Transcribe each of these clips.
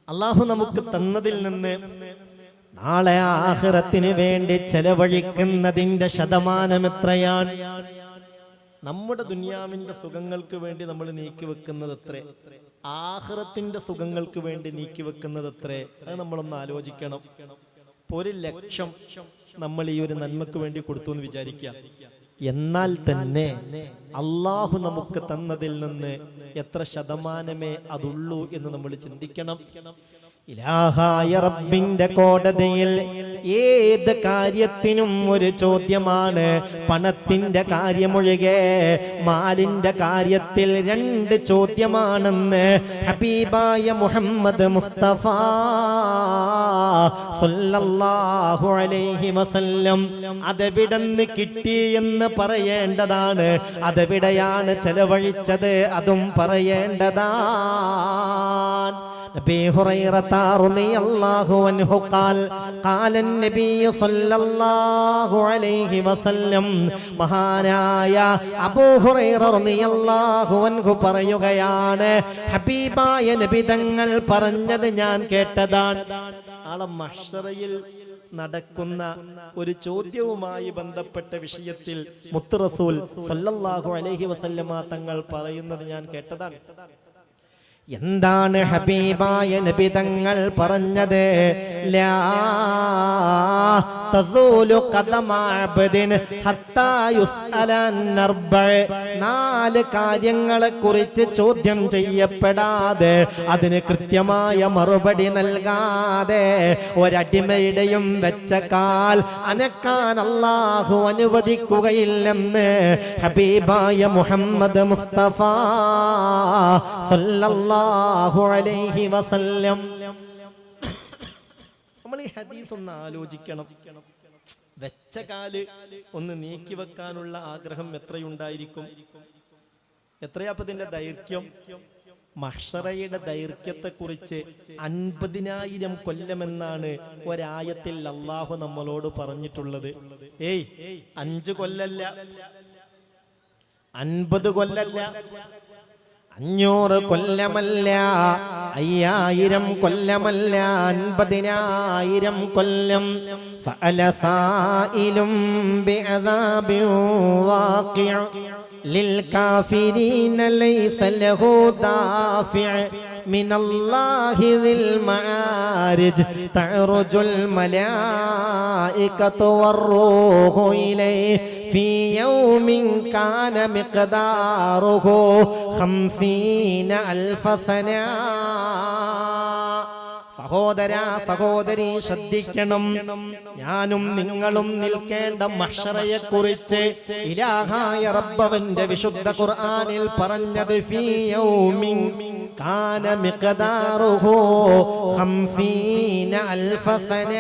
അള്ളാഹു നമുക്ക് തന്നതിൽ നിന്ന് നാളെ ആഖിറത്തിന് വേണ്ടി ചെലവഴിക്കുന്നതിന്റെ ശതമാനം എത്രയാണ്? നമ്മുടെ ദുനിയാവിന്റെ സുഖങ്ങൾക്ക് വേണ്ടി നമ്മൾ നീക്കിവെക്കുന്നത് എത്ര? ആഖിറത്തിന്റെ സുഖങ്ങൾക്ക് വേണ്ടി നീക്കിവെക്കുന്നത് എത്ര? അത് നമ്മളൊന്ന് ആലോചിക്കണം. 1,00,000 നമ്മൾ ഈ ഒരു നന്മക്ക് വേണ്ടി കൊടുത്തു എന്ന് വിചാരിക്കുക. എന്നാൽ തന്നെ അള്ളാഹു നമുക്ക് തന്നതിൽ നിന്ന് എത്ര ശതമാനമേ അതുള്ളൂ എന്ന് നമ്മൾ ചിന്തിക്കണം. ഇലാഹായ റബ്ബിന്റെ കോടതിയിൽ ഏത് കാര്യത്തിനും ഒരു ചോദ്യമാണ്. പണത്തിന്റെ കാര്യമൊഴികെ മാലിന്റെ കാര്യത്തിൽ 2 ചോദ്യമാണെന്ന് ഹബീബായ മുഹമ്മദ് മുസ്തഫ സല്ലല്ലാഹു അലൈഹി വസല്ലം അതെവിടെന്ന് കിട്ടി എന്ന് പറയേണ്ടതാണ്. അതെവിടെയാണ് ചെലവഴിച്ചത് അതും പറയേണ്ടതാണ്. നബി ഹുറൈറ റളിയല്ലാഹു അൻഹു ഖാല നബി സല്ലല്ലാഹു അലൈഹി വസല്ലം മഹാനായ അബൂ ഹുറൈറ റളിയല്ലാഹു അൻഹു പറയുകയാണ്, ഹബീബായ നബി തങ്ങൾ പറഞ്ഞത് ഞാൻ കേട്ടതാണ്. നാളെ മഹ്ശറയിൽ നടക്കുന്ന ഒരു ചോദ്യവുമായി ബന്ധപ്പെട്ട വിഷയത്തിൽ മുത്ത് റസൂൽ സല്ലല്ലാഹു അലൈഹി വസല്ലമ തങ്ങൾ പറയുന്നത് ഞാൻ കേട്ടതാണ്. എന്താണ് ഹബീബായ നബി തങ്ങൾ പറഞ്ഞത്? ലാ തസൂലു ഖദമ അബ്ദിൻ ഹത്താ യുസ്അല അൻ 4 കാര്യങ്ങളെ കുറിച്ച് ചോദ്യം ചെയ്യപ്പെടാതെ അതിന് കൃത്യമായ മറുപടി നൽകാതെ ഒരടിമയുടെയും വെച്ച കാൽ അനക്കാൻ അല്ലാഹു അനുവദിക്കുകയില്ലെന്ന് ഹബീബായ മുഹമ്മദ് മുസ്തഫ സല്ലല്ലാഹു അലൈഹി വസല്ലം. നമ്മൾ ഈ ഹദീസ് ഒന്ന് ആലോചിക്കണം. വെച്ച കാല് ഒന്ന് നീക്കി വെക്കാനുള്ള ആഗ്രഹം എത്രയുണ്ടായിരിക്കും? എത്രയാപ്പതിന്റെ ദൈർഘ്യം? മഹ്ശറയുടെ ദൈർഘ്യത്തെ കുറിച്ച് 50,000 കൊല്ലമെന്നാണ് ഒരായത്തിൽ അള്ളാഹു നമ്മളോട് പറഞ്ഞിട്ടുള്ളത്. 5 കൊല്ലല്ല, 50 കൊല്ലല്ല, 500 കൊല്ലമല്ല, 5000 കൊല്ലമല്ല, 50,000 കൊല്ലം. സഅല സായിലും ബിഅദാബിൻ വാഖിഅ ലിൽകാഫിരീന ലൈസ ലഹു ദാഫിഅ മിനല്ലാഹി ദിൽ മആരിജ് തഅറുജുൽ മലായികതു വറൂഹു ഇലൈഹി في يوم كان مقداره 50,000 سنة. സഹോദര സഹോദരി ശ്രദ്ധിക്കണം. ഞാനും നിങ്ങളും നിൽക്കേണ്ട മഹ്ശറയെ കുറിച്ച് ഇലാഹായ റബ്ബവന്റെ വിശുദ്ധ ഖുർആനിൽ പറഞ്ഞത് ഫീ യൗമിൻ കാന മിഖ്ദാറുഹു 50,000 സന.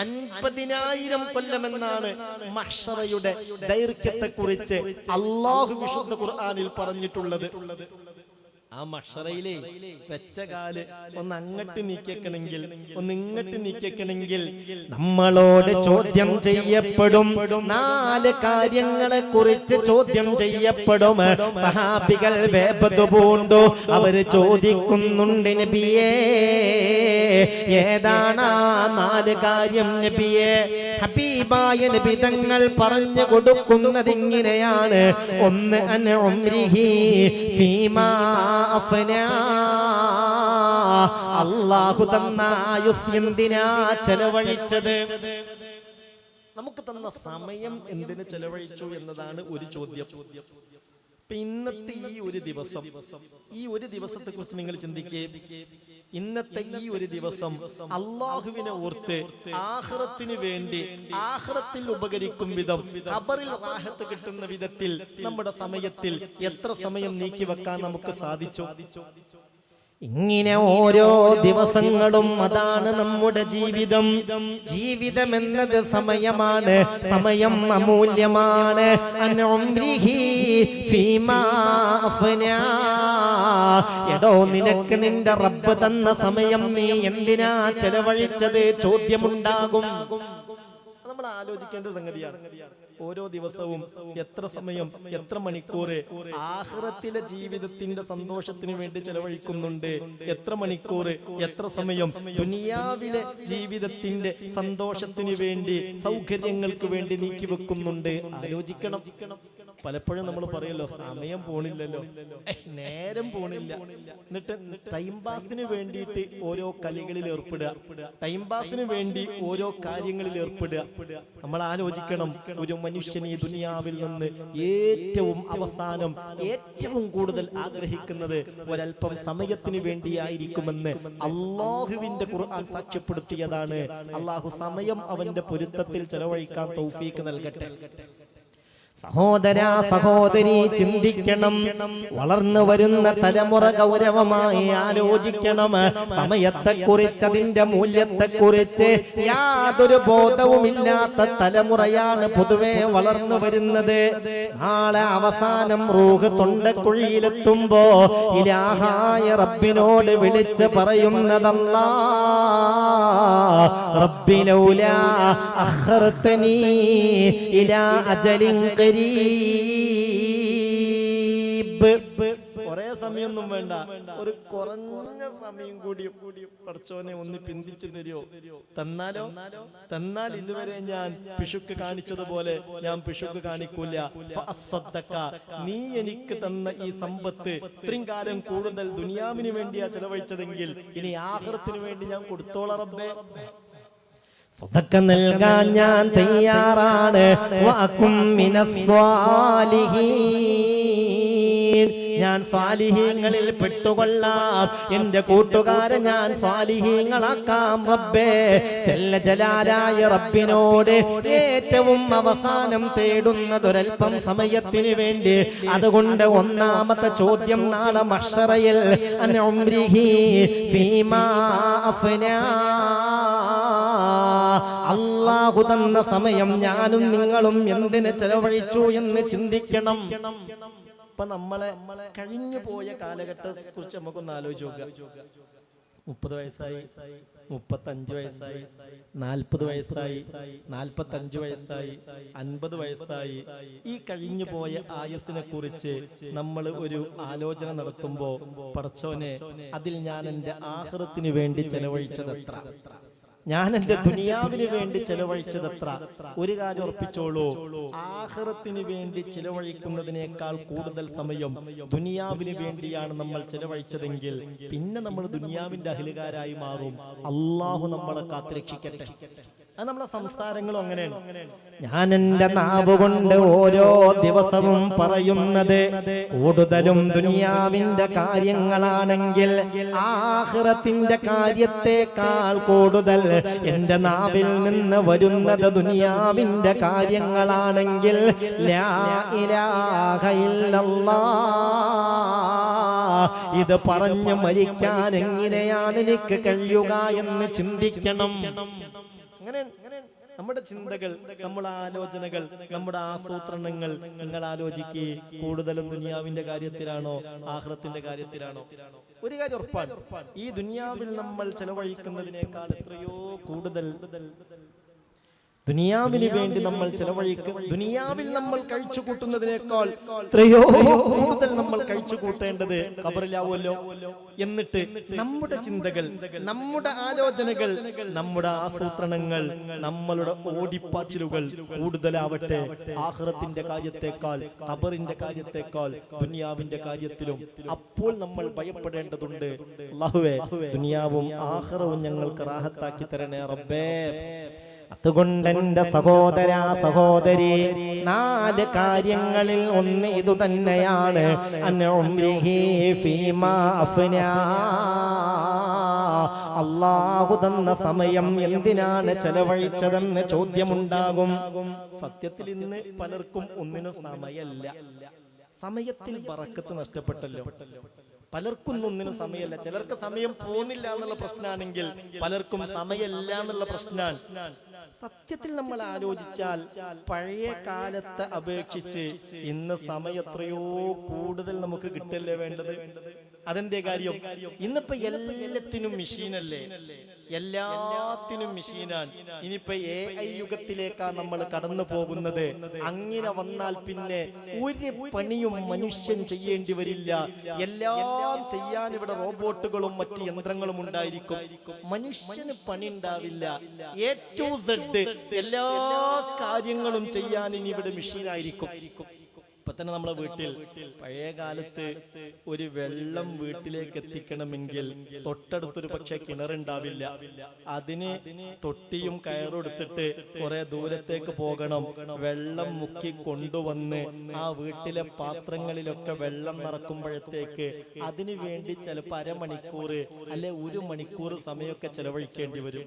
50,000 കൊല്ലമെന്നാണ് മഹ്ശറയുടെ ദൈർഘ്യത്തെ കുറിച്ച് അല്ലാഹു വിശുദ്ധ ഖുർആനിൽ പറഞ്ഞിട്ടുള്ളത്. ആ മഹ്ശറയിലെ വെച്ച കാല് ഒന്ന് അങ്ങോട്ട് നീക്കിക്കണമെങ്കിൽ, ഒന്ന് ഇങ്ങോട്ട് നീക്കിക്കണമെങ്കിൽ നമ്മളോട് ചോദ്യം ചെയ്യപ്പെടും. 4 കാര്യങ്ങളെ കുറിച്ച് ചോദ്യം ചെയ്യപ്പെടും. സഹാബികൾ വേപതു പൂണ്ടു. അവര് ചോദിക്കുന്നുണ്ട്, നബിയേ ഏതാണ് 4 കാര്യം നബിയേ? ഹബീബായ നബി തങ്ങൾ പറഞ്ഞു കൊടുക്കുന്നത് ഇങ്ങനെയാണ്. 1 അൻ ഉംരിഹി ഫീമാ അഫ്നാ. അല്ലാഹു തന്ന ആയുസ് എന്തിനാ ചെലവഴിച്ചത്? നമുക്ക് തന്ന സമയം എന്തിനു ചെലവഴിച്ചു എന്നതാണ് ഒരു ചോദ്യം. ഇന്നത്തെ ഈ ഒരു ദിവസത്തെ കുറിച്ച് നിങ്ങൾ ചിന്തിക്കേ. ഇന്നത്തെ ഈ ഒരു ദിവസം അള്ളാഹുവിനെ ഓർത്ത് ആഖിറത്തിന് വേണ്ടി, ആഖിറത്തിൽ ഉപകരിക്കും വിധം, ഖബറിൽ റാഹത്ത് കിട്ടുന്ന വിധത്തിൽ നമ്മുടെ സമയത്തിൽ എത്ര സമയം നീക്കി വെക്കാൻ നമുക്ക് സാധിച്ചു? ഇങ്ങനെ ഓരോ ദിവസങ്ങളും അതാണ് നമ്മുടെ ജീവിതം. ജീവിതം എന്നത് സമയമാണ്. സമയം അമൂല്യമാണ്. എടോ, നിനക്ക് നിന്റെ റബ്ബ് തന്ന സമയം നീ എന്തിനാ ചെലവഴിച്ചത്? ചോദ്യമുണ്ടാകും. നമ്മൾ ആലോചിക്കേണ്ട സംഗതിയാണ്. ഓരോ ദിവസവും എത്ര സമയം, എത്ര മണിക്കൂർ ആഖിറത്തിലെ ജീവിതത്തിന്റെ സന്തോഷത്തിന് വേണ്ടി ചെലവഴിക്കുന്നുണ്ട്, എത്ര മണിക്കൂർ, എത്ര സമയം ദുനിയാവിലെ ജീവിതത്തിന്റെ സന്തോഷത്തിന് വേണ്ടി, സൗകര്യങ്ങൾക്ക് വേണ്ടി നീക്കി വെക്കുന്നുണ്ട്. ആലോചിക്കണം. പലപ്പോഴും നമ്മൾ പറയല്ലോ, സമയം പോണില്ലല്ലോ, നേരം പോണില്ല. എന്നിട്ട് ടൈം പാസിന് വേണ്ടിയിട്ട് ഓരോ കളികളിൽ ഏർപ്പെടുക, ടൈം പാസിന് വേണ്ടി ഓരോ കാര്യങ്ങളിൽ ഏർപ്പെടുക. നമ്മൾ ആലോചിക്കണം, ഒരു മനുഷ്യൻ ഈ ദുനിയാവിൽ നിന്ന് ഏറ്റവും അവസാനം ഏറ്റവും കൂടുതൽ ആഗ്രഹിക്കുന്നത് ഒരൽപ്പം സമയത്തിന് വേണ്ടിയായിരിക്കുമെന്ന് അല്ലാഹുവിന്റെ ഖുർആൻ സാക്ഷ്യപ്പെടുത്തിയതാണ്. അല്ലാഹു സമയം അവന്റെ പൊരുത്തത്തിൽ ചെലവഴിക്കാൻ തൗഫീക്ക് നൽകട്ടെ. സഹോദര സഹോദരി, ചിന്തിക്കണം. വളർന്നു വരുന്ന തലമുറ ഗൗരവമായി ആലോചിക്കണം. സമയത്തെക്കുറിച്ച്, അതിന്റെ മൂല്യത്തെക്കുറിച്ച് യാതൊരു ബോധവുമില്ലാത്ത തലമുറയാണ് പൊതുവെ വളർന്നു വരുന്നത്. നാളെ അവസാനം റൂഹ് തൊണ്ടക്കുഴിയിലെത്തുമ്പോ ഇലാഹായ റബ്ബിനോട് വിളിച്ച് പറയുന്നതല്ലാ റബ്ബി ലൗലാ അഖർതനീ ഇലാ അജലിൻ കുറെ സമയമൊന്നും വേണ്ട, ഒരു കുറഞ്ഞ സമയം കൂടി പടച്ചോനെ ഒന്ന് പിന്തിച്ചു തരുമോ? തന്നാൽ ഇതുവരെ ഞാൻ പിശുക്ക് കാണിച്ചതുപോലെ ഞാൻ പിശുക്ക് കാണിക്കൂല. നീ എനിക്ക് തന്ന ഈ സമ്പത്ത് ഇത്രയും കാലം കൂടുതൽ ദുനിയാവിന് വേണ്ടിയാ ചെലവഴിച്ചതെങ്കിൽ ഇനി ആഖിറത്തിന് വേണ്ടി ഞാൻ കൊടുത്തോളാം റബ്ബേ. സദഖ നൽകാൻ ഞാൻ തയ്യാറാണ്. വഅകും മിനസ് സ്വാലിഹീൻ, ഞാൻ സ്വാലിഹീങ്ങളിൽ പെട്ടുകൊള്ളാം. എന്റെ കൂട്ടുകാരെ ഞാൻ സ്വാലിഹീങ്ങളാക്കാം റബ്ബേ. ജല്ല ജലാലായ റബ്ബിനോട് ഏറ്റവും അവസാനം തേടുന്നതൊരൽപ്പം സമയത്തിന് വേണ്ടി. അതുകൊണ്ട് ഒന്നാമത്തെ ചോദ്യം നാളെ മഹ്ശറയിൽ അൻ ഉംരിഹി ഫീമാ അഫ്നാ, അല്ലാഹു തന്ന സമയം ഞാനും നിങ്ങളും എന്തിന് ചെലവഴിച്ചു എന്ന് ചിന്തിക്കണം. ഇപ്പൊ നമ്മളെ കഴിഞ്ഞു പോയ കാലഘട്ടത്തെ കുറിച്ച് നമുക്കൊന്ന് ആലോചിച്ച് നോക്കുക. 30 വയസ്സായി, 35 വയസ്സായി, 40 വയസ്സായി, 45 വയസ്സായി, 50 വയസ്സായി. ഈ കഴിഞ്ഞു പോയ ആയുസ്സിനെ കുറിച്ച് നമ്മൾ ഒരു ആലോചന നടത്തുമ്പോ, പടച്ചോനെ, അതിൽ ഞാൻ എൻ്റെ ആഖിറത്തിന് വേണ്ടി ചെലവഴിച്ചത് എത്ര, ഞാൻ എന്റെ ദുനിയാവിന് വേണ്ടി ചെലവഴിച്ചതെത്ര? ഒരു കാര്യം ഉറപ്പിച്ചോളൂ, ആഖിറത്തിന് വേണ്ടി ചെലവഴിക്കുന്നതിനേക്കാൾ കൂടുതൽ സമയം ദുനിയാവിന് വേണ്ടിയാണ് നമ്മൾ ചെലവഴിച്ചതെങ്കിൽ പിന്നെ നമ്മൾ ദുനിയാവിന്റെ അഹ്ലുകാരായി മാറും. അല്ലാഹു നമ്മളെ കാത്തുരക്ഷിക്കട്ടെ. അത് നമ്മളെ സംസാരങ്ങളും അങ്ങനെയാണ്. ഞാൻ എന്റെ നാവ് കൊണ്ട് ഓരോ ദിവസവും പറയുന്നത് കൂടുതലും ദുനിയാവിന്റെ കാര്യങ്ങളാണെങ്കിൽ ആഖിറത്തിന്റെ കാര്യത്തെക്കാൾ കൂടുതൽ എന്റെ നാവിൽ നിന്ന് വരുന്നത് ദുനിയാവിന്റെ കാര്യങ്ങളാണെങ്കിൽ ലാ ഇലാഹ ഇല്ലല്ലാഹ്, ഇത് പറഞ്ഞു മരിക്കാൻ എങ്ങനെയാണ് എനിക്ക് കഴിയുക എന്ന് ചിന്തിക്കണം. അങ്ങനെ നമ്മുടെ ചിന്തകൾ, നമ്മുടെ ആലോചനകൾ, നമ്മുടെ ആസൂത്രണങ്ങൾ നിങ്ങൾ ആലോചിക്കുക. കൂടുതലും ദുനിയാവിന്റെ കാര്യത്തിലാണോ ആഖിറത്തിന്റെ കാര്യത്തിലാണോ? ഒരു കാര്യം ഉറപ്പാണ്, ഈ ദുനിയാവിൽ നമ്മൾ ചെലവഴിക്കുന്നതിനേക്കാൾ എത്രയോ കൂടുതൽ ദുനിയാവിന് വേണ്ടി നമ്മൾ ചെലവഴിക്കും. ദുനിയാവിൽ നമ്മൾ കഴിച്ചു കൂട്ടുന്നതിനേക്കാൾ എത്രയോ കൂടുതൽ നമ്മൾ കഴിച്ചു കൂട്ടേണ്ടത് ഖബറിലാവുമല്ലോ. എന്നിട്ട് നമ്മുടെ ചിന്തകൾ, നമ്മുടെ ആലോചനകൾ, നമ്മുടെ ആസൂത്രണങ്ങൾ, നമ്മളുടെ ഓടിപ്പാച്ചിലുകൾ കൂടുതലാവട്ടെ ആഖിറത്തിന്റെ കാര്യത്തെക്കാൾ, ഖബറിന്റെ കാര്യത്തെക്കാൾ, ദുനിയാവിന്റെ കാര്യത്തിലും. അപ്പോൾ നമ്മൾ ഭയപ്പെടേണ്ടതുണ്ട്. അല്ലാഹുവേ, ദുനിയാവും ആഖിറവും ഞങ്ങൾക്ക് റാഹത്താക്കി തരണേ റബ്ബേ. അതുകൊണ്ട് എന്റെ സഹോദര സഹോദരി, 4 കാര്യങ്ങളിൽ ഒന്ന് ഇതു തന്നെയാണ്. അല്ലാഹു തന്ന സമയം എന്തിനാണ് ചെലവഴിച്ചതെന്ന് ചോദ്യമുണ്ടാകും. സത്യത്തിൽ ഇന്ന് പലർക്കും ഒന്നിനും സമയമല്ല. സമയത്തിൽ ബറക്കത്ത് നഷ്ടപ്പെട്ടല്ലോ. പലർക്കും ഒന്നിനും സമയമല്ല. ചിലർക്ക് സമയം പോകുന്നില്ല എന്നുള്ള പ്രശ്നമാണെങ്കിൽ പലർക്കും സമയമല്ല എന്നുള്ള പ്രശ്നമാണ്. സത്യത്തിൽ നമ്മൾ ആലോചിച്ചാൽ പഴയ കാലത്തെ അപേക്ഷിച്ച് ഇന്ന് സമയം എത്രയോ കൂടുതൽ നമുക്ക് കിട്ടല്ലേ വേണ്ടത്. അതെന്തേ കാര്യം? ഇന്നിപ്പോ എല്ലാത്തിനും മെഷീനല്ലേ, എല്ലാത്തിനും മെഷീനാണ്. ഇനിയിപ്പോ AI യുഗത്തിലേക്കാണ് നമ്മൾ കടന്നു പോകുന്നത്. അങ്ങനെ വന്നാൽ പിന്നെ ഒരു പണിയും മനുഷ്യൻ ചെയ്യേണ്ടി വരില്ല. എല്ലാം ചെയ്യാൻ ഇവിടെ റോബോട്ടുകളും മറ്റ് യന്ത്രങ്ങളും ഉണ്ടായിരിക്കും. മനുഷ്യന് പണി ഉണ്ടാവില്ല. A to Z എല്ലാ കാര്യങ്ങളും ചെയ്യാൻ ഇനി ഇവിടെ മെഷീനായിരിക്കും. ഇപ്പൊ തന്നെ നമ്മളെ വീട്ടിൽ പഴയ കാലത്ത് ഒരു വെള്ളം വീട്ടിലേക്ക് എത്തിക്കണമെങ്കിൽ തൊട്ടടുത്തൊരു പക്ഷെ കിണറുണ്ടാവില്ല. അതിന് തൊട്ടിയും കയറും എടുത്തിട്ട് കുറെ ദൂരത്തേക്ക് പോകണം. വെള്ളം മുക്കി കൊണ്ടുവന്ന് ആ വീട്ടിലെ പാത്രങ്ങളിലൊക്കെ വെള്ളം നിറക്കുമ്പോഴത്തേക്ക് അതിനു വേണ്ടി ചിലപ്പോൾ അരമണിക്കൂർ അല്ലെ 1 മണിക്കൂർ സമയമൊക്കെ ചെലവഴിക്കേണ്ടി വരും.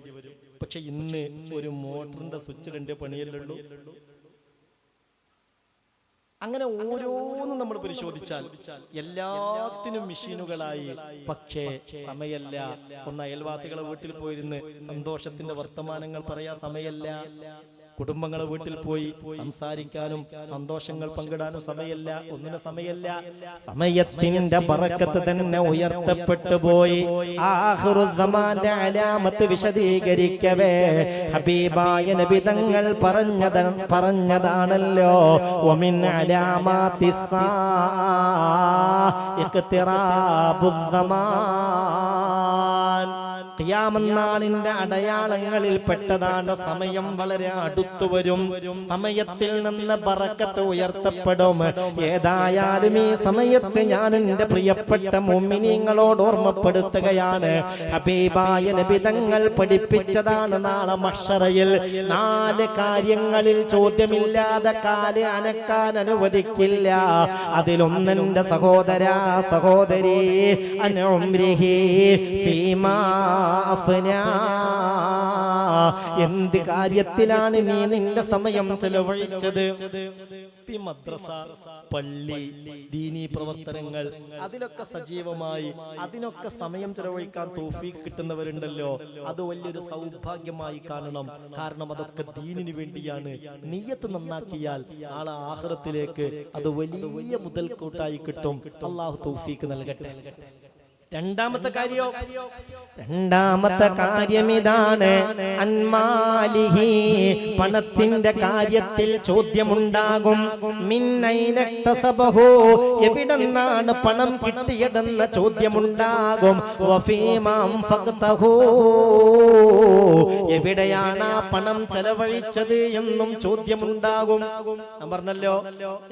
പക്ഷെ ഇന്ന് ഒരു മോട്ടറിന്റെ സ്വിച്ചിടേണ്ട പണിയല്ലുള്ളൂ. അങ്ങനെ ഓരോന്നും നമ്മൾ പരിശോധിച്ചാൽ എല്ലാത്തിനും മെഷീനുകളായി. പക്ഷേ സമയല്ല. ഒന്ന് അയൽവാസികളെ വീട്ടിൽ പോയിരുന്ന് സന്തോഷത്തിന്റെ വർത്തമാനങ്ങൾ പറയാൻ സമയല്ല. കുടുംബങ്ങളെ വീട്ടിൽ പോയി സംസാരിക്കാനും സന്തോഷങ്ങൾ പങ്കിടാനും സമയല്ല. ഒന്നിനും സമയല്ല. സമയത്തിന്റെ ബറക്കത്ത് തന്നെ ഉയർത്തപ്പെട്ടു പോയി. ആഖിറുസ്സമാന്റെ അലാമത്ത് വിശദീകരിക്കവേ ഹബീബായ നബി തങ്ങൾ പറഞ്ഞതാണല്ലോ, വമിൻ അലാമാത്തിസ്സാ ഇഖ്തിറാബുസ്സമാൻ. ഖിയാമത്ത് അടയാളങ്ങളിൽ പെട്ടതാണ് സമയം വളരെ അടുത്തു വരും. സമയത്തിൽ നിന്ന് ബറക്കത്ത് ഉയർത്തപ്പെടും. ഏതായാലും ഈ സമയത്ത് ഞാൻ എന്റെ പ്രിയപ്പെട്ട മുഅ്മിനീങ്ങളോട് ഓർമ്മപ്പെടുത്തുകയാണ്. ഹബീബായ നബി തങ്ങൾ പഠിപ്പിച്ചതാണ് നാളെ മഹ്ശറയിൽ 4 കാര്യങ്ങളിൽ ചോദ്യമില്ലാതെ കാല് അനക്കാൻ അനുവദിക്കില്ല. അതിലൊന്നെന്റെ സഹോദരാ സഹോദരി അൻഉംരിഹി ഫീമാ എന്ത് കാര്യത്തിലാണ് നീ നിന്റെ സമയം ചെലവഴിച്ചത്? മദ്രസ, പള്ളി, ദീനീ പ്രവർത്തനങ്ങൾ, അതിലൊക്കെ സജീവമായി അതിനൊക്കെ സമയം ചെലവഴിക്കാൻ തൗഫീഖ് കിട്ടുന്നവരുണ്ടല്ലോ, അത് വലിയൊരു സൗഭാഗ്യമായി കാണണം. കാരണം അതൊക്കെ ദീനിനു വേണ്ടിയാണ്. നിയ്യത്ത് നന്നാക്കിയാൽ നാളെ ആഖിറത്തിലേക്ക് അത് വലിയ മുതൽക്കൂട്ടായി കിട്ടും. അല്ലാഹു തൗഫീഖ് നൽകട്ടെ. രണ്ടാമത്തെ കാര്യം ഇതാണ്, അൻമാലിഹി, പണത്തിന്റെ കാര്യത്തിൽ ചോദ്യമുണ്ടാകും. മിന്നൈനക്തസബഹു, എവിടെന്നാണ് പണം കിട്ടിയതെന്ന ചോദ്യമുണ്ടാകും. വഫീമാ അൻഫഖ്തഹു, എവിടെയാണ് ആ പണം ചെലവഴിച്ചത് എന്നും ചോദ്യമുണ്ടാകും. ഞാൻ പറഞ്ഞല്ലോ,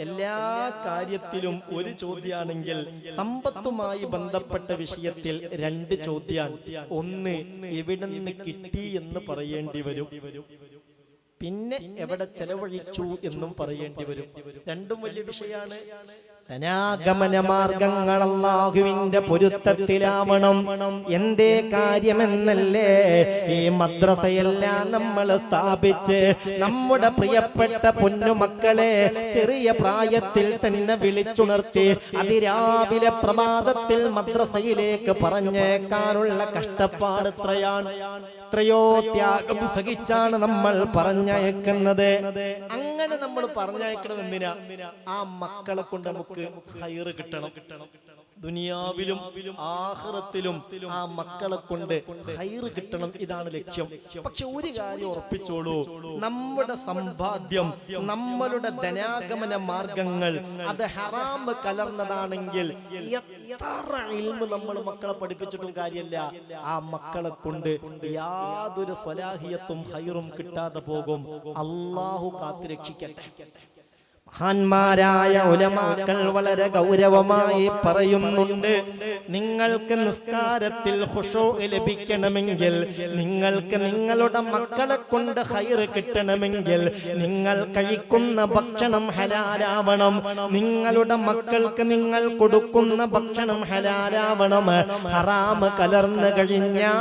എല്ലാ കാര്യത്തിലും ഒരു ചോദ്യമാണെങ്കിൽ സമ്പത്തുമായി ബന്ധപ്പെട്ട വിഷയത്തിൽ 2 ചോദ്യമാണ്. ഒന്ന്, എവിടെ നിന്ന് കിട്ടി എന്ന് പറയേണ്ടി വരും. പിന്നെ എവിടെ ചെലവഴിച്ചു എന്നും പറയേണ്ടി വരും. രണ്ടും വലിയ വിഷയമാണ്. ധനാഗമന മാർഗങ്ങൾ അല്ലാഹുവിന്റെ പൊരുത്തത്തിലാവണം. എന്തേ കാര്യമെന്നല്ലേ ഈ മദ്രസയെല്ലാം നമ്മൾ സ്ഥാപിച്ച് നമ്മുടെ പ്രിയപ്പെട്ട പൊന്നുമക്കളെ ചെറിയ പ്രായത്തിൽ തന്നെ വിളിച്ചുണർത്തി അതിരാവിലെ പ്രഭാതത്തിൽ മദ്രസയിലേക്ക് പറഞ്ഞേക്കാനുള്ള കഷ്ടപ്പാട് എത്രയോ ത്യാഗം സഹിച്ചാണ് നമ്മൾ പറഞ്ഞയക്കുന്നത്. അങ്ങനെ നമ്മൾ പറഞ്ഞയക്കണം എന്തിനാ? ആ മക്കളെ കൊണ്ട് നമുക്ക് ഖൈർ കിട്ടണം. ദുനിയാവിലും ആഖിറത്തിലും ആ മക്കളെ കൊണ്ട് ഖൈർ കിട്ടണം. ഇതാണ് ലക്ഷ്യം. പക്ഷെ ഒരു കാര്യം ഉറപ്പിച്ചോളൂ, നമ്മുടെ സമ്പാദ്യം, നമ്മളുടെ ധനാഗമന മാർഗങ്ങൾ അത് ഹറാം കലർന്നതാണെങ്കിൽ എത്ര ഇൽമ് നമ്മൾ മക്കളെ പഠിപ്പിച്ചിട്ടും കാര്യമില്ല. ആ മക്കളെ കൊണ്ട് യാതൊരു സ്വലാഹിയത്തും ഖൈറും കിട്ടാതെ പോകും. അല്ലാഹു കാത്തുരക്ഷിക്കട്ടെ. മഹാന്മാരായ ഉലമാക്കൾ വളരെ ഗൗരവമായി പറയുന്നുണ്ട്, നിങ്ങൾക്ക് നിസ്കാരത്തിൽ ഖുശൂ ലഭിക്കണമെങ്കിൽ, നിങ്ങൾക്ക് നിങ്ങളുടെ മക്കളെ കൊണ്ട് ഖൈർ കിട്ടണമെങ്കിൽ നിങ്ങൾ കഴിക്കുന്ന ഭക്ഷണം ഹലാലാവണം. നിങ്ങളുടെ മക്കൾക്ക് നിങ്ങൾ കൊടുക്കുന്ന ഭക്ഷണം ഹലാലാവണം. ഹറാം കലർന്നു കഴിഞ്ഞാൽ,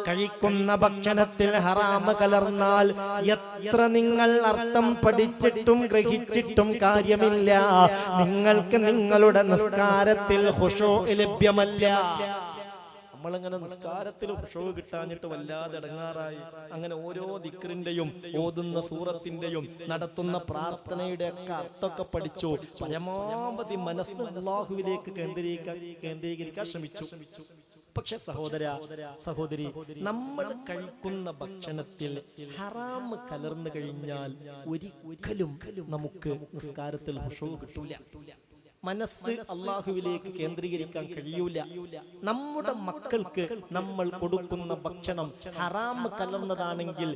കഴിക്കുന്ന ഭക്ഷണത്തിൽ ഹറാം കലർന്നാൽ എത്ര നിങ്ങൾ അർത്ഥം പഠിച്ചിട്ടും ഗ്രഹിച്ചിട്ടും കാര്യമില്ല. നിങ്ങൾക്ക് നിങ്ങളുടെ നിസ്കാരത്തിൽ ഖുശൂ ലഭ്യമല്ല. നമ്മളങ്ങനെ നിസ്കാരത്തിൽ ഖുശൂ കിട്ടാഞ്ഞിട്ട് വല്ലാതെ ഇടങ്ങാറായി. അങ്ങനെ ഓരോ ദിക്റിന്റെയും ഓതുന്ന സൂറത്തിന്റെയും നടത്തുന്ന പ്രാർത്ഥനയുടെ ഒക്കെ അർത്ഥമൊക്കെ പഠിച്ചു. പരമാവധി മനസ്സ് അല്ലാഹുവിലേക്ക് കേന്ദ്രീകരിക്കാൻ ശ്രമിച്ചു. പക്ഷെ സഹോദര സഹോദരി, നമ്മൾ കഴിക്കുന്ന ഭക്ഷണത്തിൽ ഹറാം കലർന്നു കഴിഞ്ഞാൽ ഒരിക്കലും നമുക്ക് നിസ്കാരത്തിൽ ഖുശൂ കിട്ടൂല. മനസ്സ് അള്ളാഹുവിലേക്ക് കേന്ദ്രീകരിക്കാൻ കഴിയൂല. നമ്മുടെ മക്കൾക്ക് നമ്മൾ കൊടുക്കുന്ന ഭക്ഷണം ഹറാം കലർന്നതാണെങ്കിൽ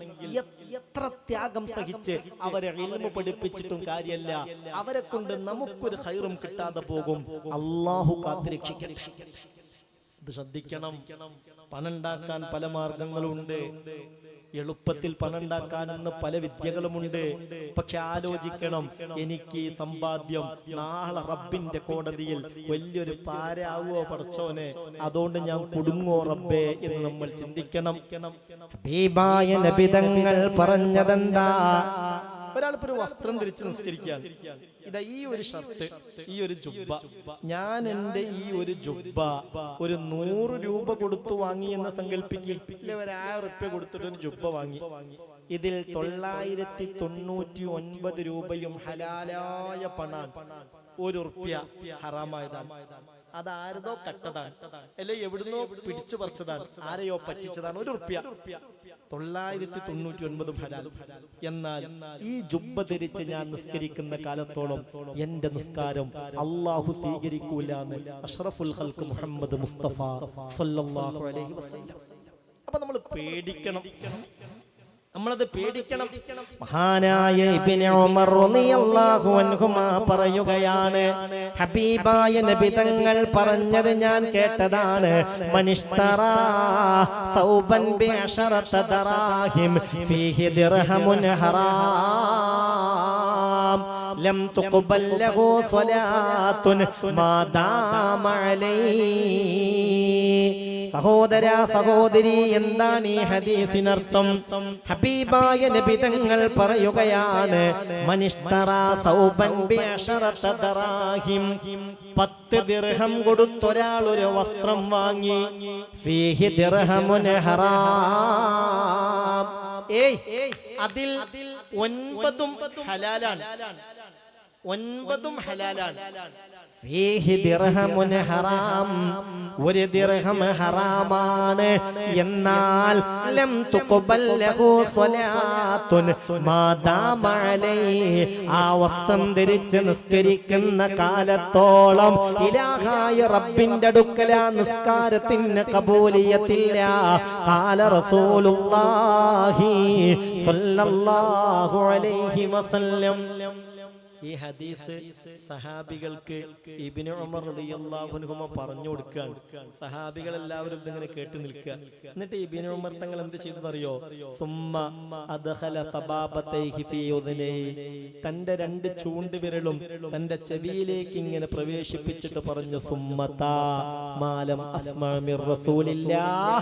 എത്ര ത്യാഗം സഹിച്ച് അവരെ ഇൽമു പഠിപ്പിച്ചിട്ടും കാര്യമല്ല, അവരെ കൊണ്ട് നമുക്കൊരു ഖൈറും കിട്ടാതെ പോകും. അള്ളാഹു കാത്തുരക്ഷിക്കട്ടെ. ഇത് ശ്രദ്ധിക്കണം. പണം ഉണ്ടാക്കാൻ പല മാർഗങ്ങളുണ്ട്. എളുപ്പത്തിൽ പണം ഉണ്ടാക്കാനെന്ന് പല വിദ്യകളുമുണ്ട്. പക്ഷെ ആലോചിക്കണം, എനിക്ക് ഈ സമ്പാദ്യം നാളെ റബ്ബിന്റെ കോടതിയിൽ വലിയൊരു പാരാവോ പടച്ചോനെ, അതുകൊണ്ട് ഞാൻ കുടുങ്ങോ റബ്ബേ എന്ന് നമ്മൾ ചിന്തിക്കണം. ഹബീബായ നബി തങ്ങൾ പറഞ്ഞതെന്താ? ഒരാളിപ്പോ ഒരു വസ്ത്രം ധരിച്ച് നിസ്കരിക്കാൻ, ഇതാ ഈ ഒരു ഷർട്ട്, ഈ ഒരു ജുബ്ബ, ഞാൻ എന്റെ ഈ ഒരു ജുബ്ബ ഒരു 100 രൂപ കൊടുത്തു വാങ്ങി എന്ന് സങ്കല്പിക്കില്ല. ഒരു 1000 റുപ്യ കൊടുത്തിട്ട് ഒരു ജുബ്ബ വാങ്ങി. ഇതിൽ 999 രൂപയും ഹലാലായ പണാൻ, 1 റുപ്യ ഹറാമായതാണ്. അതാരതോ കട്ടതാണ്, അല്ലെ എവിടുന്നോ പിടിച്ചു പറിച്ചതാണ്, ആരെയോ പറ്റിച്ചതാണ്. 1 റുപ്യ 999 ഹലാൽ. എന്നാൽ ഈ ജുബ്ബ ധരിച്ച് ഞാൻ നിസ്കരിക്കുന്ന കാലത്തോളം എന്റെ നിസ്കാരം അള്ളാഹു സ്വീകരിക്കൂല എന്ന് അഷ്റഫുൽ ഖൽഖ് മുഹമ്മദ് മുസ്തഫ സ്വല്ലല്ലാഹു അലൈഹി വസല്ലം. അപ്പൊ നമ്മൾ പേടിക്കണം, നമ്മളത് പേടിക്കണം. മഹാനായ ഇബ്നു ഉമർ റളിയല്ലാഹു അൻഹുമാ പറയുകയാണ്, ഹബീബായ നബി തങ്ങൾ പറഞ്ഞത് ഞാൻ കേട്ടതാണ്. മനിഷ്തറാ സൗബൻ ബിഅശറത ദറാഹിം ഫീഹി ദിർഹമുൻ ഹറാം ലം തുഖ്ബൽ ലഹു സ്വലാത്തുൻ മാ ദാമ അലൈഹി. സഹോദര സഹോദരി, എന്താണ് ഈ ഹദീസിനർത്ഥം? ഹബീബായ നബി തങ്ങൾ പറയുകയാണ്, മനിഷ്തറാ സൗബൻ ബിഅശറത ദറാഹിം, 10 ദിർഹം കൊടുത്തൊരാൾ ഒരു വസ്ത്രം വാങ്ങി, ഫീഹി ദിർഹമുൻ ഹറാം, അതിൽ 9 ഹലാലാണ്, 9 ഹലാലാണ്. ഫീഹി ദിർഹമുൻ ഹറാം, 1 ദിർഹം ഹറാമാണ്. എന്നാൽ ലം തുഖ്ബൽ ലഹു സ്വലാത്തുൻ മാ ദാമ അലൈഹി, ആ വസ്ത്രം ധരിച്ച് നിസ്കരിക്കുന്ന കാലത്തോളം ഇലാഹായ റബ്ബിന്റെ അടുക്കൽ ആ നിസ്കാരത്തിന് കബൂലിയത്തില്ല. ഖാല റസൂലുള്ളാഹി സ്വല്ലല്ലാഹു അലൈഹി വസല്ലം. ഈ ഹദീസ് സഹാബികൾക്ക് ഇബ്നു ഉമർ റളിയല്ലാഹു അൻഹു പറഞ്ഞു കൊടുക്കാൻ. സഹാബികൾ എല്ലാവരും ഇതിങ്ങനെ കേട്ട് നിൽക്കുക. എന്നിട്ട് ഇബ്നു ഉമർ തങ്ങൾ എന്ത് ചെയ്തെന്നറിയോ? സുമ്മ അദ്ഖല സബാബതൈഹി ഫീ ഉദ്നൈഹി, തന്റെ 2 ചൂണ്ടുവിരലും തന്റെ ചെവിയിലേക്ക് ഇങ്ങനെ പ്രവേശിപ്പിച്ചിട്ട് പറഞ്ഞു, സുമ്മതാ മാലം അസ്മഅ മിർ റസൂലില്ലാഹ്,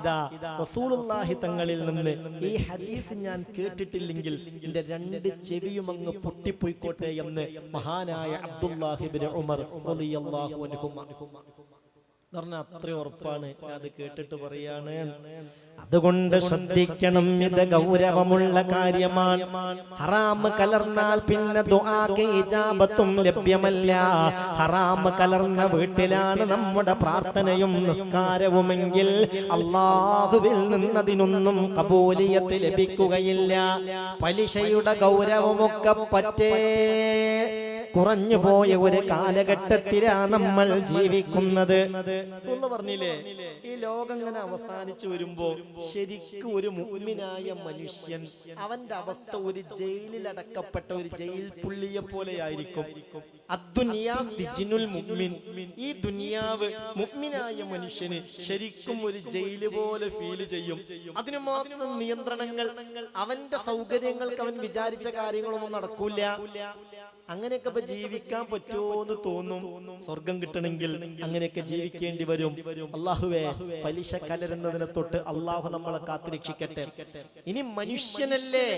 ഇതാ റസൂലുള്ളാഹി തങ്ങളിൽ നിന്ന് ഈ ഹദീസ് ഞാൻ കേട്ടിട്ടില്ലെങ്കിൽ എന്റെ 2 ചെവിയും അങ്ങ് പൊട്ടിപ്പോയി എന്ന് മഹാനായ അബ്ദുല്ലാഹി ഇബ്നു ഉമർ റളിയല്ലാഹു അൻഹു പറഞ്ഞ അത്രയും ഉറപ്പാണ്. അത് കേട്ടിട്ട് പറയാണ്, അതുകൊണ്ട് ശ്രദ്ധിക്കണം, ഇത് ഗൗരവമുള്ള കാര്യമാണ്. ഹറാം കലർന്നാൽ പിന്നെ ദുആക്ക് ഇജാബത്തും ലഭ്യമല്ല. ഹറാം കലർന്ന വീട്ടിലാണ് നമ്മുടെ പ്രാർത്ഥനയും നിസ്കാരവുമെങ്കിൽ അല്ലാഹുവിൽ നിന്നതിനൊന്നും കബൂലിയത്ത് ലഭിക്കുകയില്ല. പലിശയുടെ ഗൗരവമൊക്കെ പറ്റേ കുറഞ്ഞു പോയ ഒരു കാലഘട്ടത്തിലാ നമ്മൾ ജീവിക്കുന്നത്. പറഞ്ഞില്ലേ, ഈ ലോകം ഇങ്ങനെ അവസാനിച്ചു വരുമ്പോ ശരിക്കും ഒരു മുഅ്മിനായ മനുഷ്യൻ അവന്റെ അവസ്ഥ ഒരു ജയിലിൽ അടക്കപ്പെട്ട ഒരു ജയിൽ പുള്ളിയെ പോലെയായിരിക്കും. അദ്ദുനിയാ സിജ്നുൽ മുഅ്മിൻ, ഈ ദുനിയാവ് മുഅ്മിനായ മനുഷ്യന് ശരിക്കും ഒരു ജയില് പോലെ ഫീൽ ചെയ്യും. അതിനു മാത്രം നിയന്ത്രണങ്ങൾ, അവന്റെ സൗകര്യങ്ങൾക്ക് അവൻ വിചാരിച്ച കാര്യങ്ങളൊന്നും നടക്കൂല. അങ്ങനെയൊക്കെ ഇപ്പൊ ജീവിക്കാൻ പറ്റുമോന്ന് തോന്നും. സ്വർഗം കിട്ടണമെങ്കിൽ അങ്ങനെയൊക്കെ ജീവിക്കേണ്ടി വരും. അള്ളാഹുവേ, പലിശ കലരുന്നതിനെ തൊട്ട് അള്ളാഹു നമ്മളെ കാത്തുരക്ഷിക്കട്ടെ. ഇനി മനുഷ്യനല്ലേ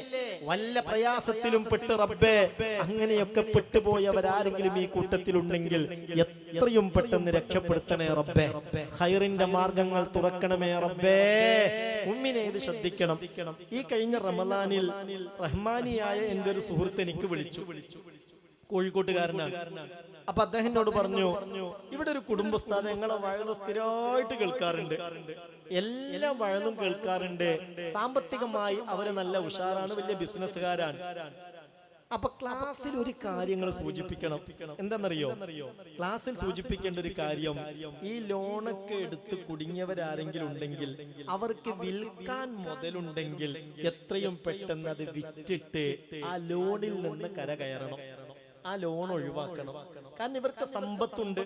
വല്ല പ്രയാസത്തിലും പെട്ട് റബ്ബേ, അങ്ങനെയൊക്കെ പെട്ടുപോയവരാരെങ്കിലും ഈ കൂട്ടത്തിലുണ്ടെങ്കിൽ എത്രയും പെട്ടെന്ന് രക്ഷപ്പെടുത്തണേ റബ്ബേ. ഖൈറിന്റെ മാർഗങ്ങൾ തുറക്കണമേ റബ്ബേ. ഉമ്മിനെ ഇത് ശ്രദ്ധിക്കണം. ഈ കഴിഞ്ഞ റമദാനിൽ റഹ്മാനിയായ എന്റെ ഒരു സുഹൃത്ത് എനിക്ക് വിളിച്ചു. കോഴിക്കോട്ടുകാരനാണ്. അപ്പൊ അദ്ദേഹത്തിനോട് പറഞ്ഞു, ഇവിടെ ഒരു കുടുംബസ്ഥാന ഞങ്ങളെ വഴന്ന് സ്ഥിരമായിട്ട് കേൾക്കാറുണ്ട്, എല്ലാ വഴന്നും കേൾക്കാറുണ്ട്, സാമ്പത്തികമായി അവര് നല്ല ഉഷാറാണ്, വലിയ ബിസിനസ്സുകാരാണ്. അപ്പൊ ക്ലാസ്സിൽ ഒരു കാര്യങ്ങൾ സൂചിപ്പിക്കണം. എന്താണെന്നറിയോ? ക്ലാസ്സിൽ സൂചിപ്പിക്കേണ്ട ഒരു കാര്യം, ഈ ലോണൊക്കെ എടുത്ത് കുടുങ്ങിയവരാരെങ്കിലും ഉണ്ടെങ്കിൽ അവർക്ക് വിൽക്കാൻ മുതലുണ്ടെങ്കിൽ എത്രയും പെട്ടെന്ന് അത് വിറ്റിട്ട് ആ ലോണിൽ നിന്ന് കരകയറണം, ആ ലോൺ ഒഴിവാക്കണം. കാരണം ഇവർക്ക് സമ്പത്തുണ്ട്,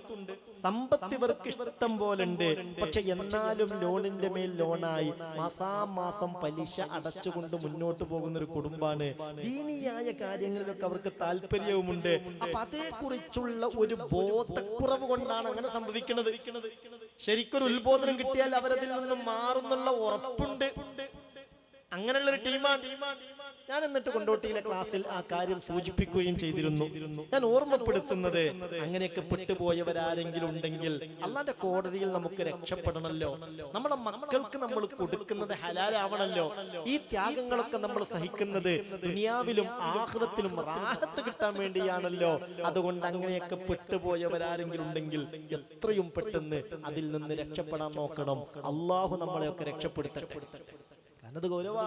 സമ്പത്ത് ഇവർക്ക് ഇഷ്ടം പോലെ ഉണ്ട്. പക്ഷെ എന്നാലും ലോണിന്റെ മേൽ ലോണായി മാസാമാസം പലിശ അടച്ചുകൊണ്ട് മുന്നോട്ട് പോകുന്ന ഒരു കുടുംബാണ്. ദീനിയായ കാര്യങ്ങളിലൊക്കെ അവർക്ക് താല്പര്യവുമുണ്ട്. അപ്പൊ അതേക്കുറിച്ചുള്ള ഒരു ബോധക്കുറവ് കൊണ്ടാണ് അങ്ങനെ സംഭവിക്കുന്നത്. ശരിക്കൊരു ഉത്ബോധനം കിട്ടിയാൽ അവരതിൽ നിന്ന് മാറുന്നുള്ള ഉറപ്പുണ്ട്. അങ്ങനെയുള്ളൊരു ടീമാണ് ഞാൻ. എന്നിട്ട് കൊണ്ടോട്ടിയിലെ ക്ലാസ്സിൽ ആ കാര്യം സൂചിപ്പിക്കുകയും ചെയ്തിരുന്നു. ഞാൻ ഓർമ്മപ്പെടുത്തുന്നത്, അങ്ങനെയൊക്കെ പെട്ടുപോയവരാരെങ്കിലും ഉണ്ടെങ്കിൽ അള്ളാന്റെ കോടതിയിൽ നമുക്ക് രക്ഷപ്പെടണമല്ലോ. നമ്മുടെ മക്കൾക്ക് നമ്മൾ കൊടുക്കുന്നത് ഹലാലാവണമല്ലോ. ഈ ത്യാഗങ്ങളൊക്കെ നമ്മൾ സഹിക്കുന്നത് ദുനിയാവിലും ആഖിറത്തിലും റാഹത്ത് കിട്ടാൻ വേണ്ടിയാണല്ലോ. അതുകൊണ്ട് അങ്ങനെയൊക്കെ പെട്ടുപോയവരാരെങ്കിലും ഉണ്ടെങ്കിൽ എത്രയും പെട്ടെന്ന് അതിൽ നിന്ന് രക്ഷപ്പെടാൻ നോക്കണം. അള്ളാഹു നമ്മളെയൊക്കെ രക്ഷപ്പെടുത്തട്ടെ. കാരണം അത് ഗൗരവ.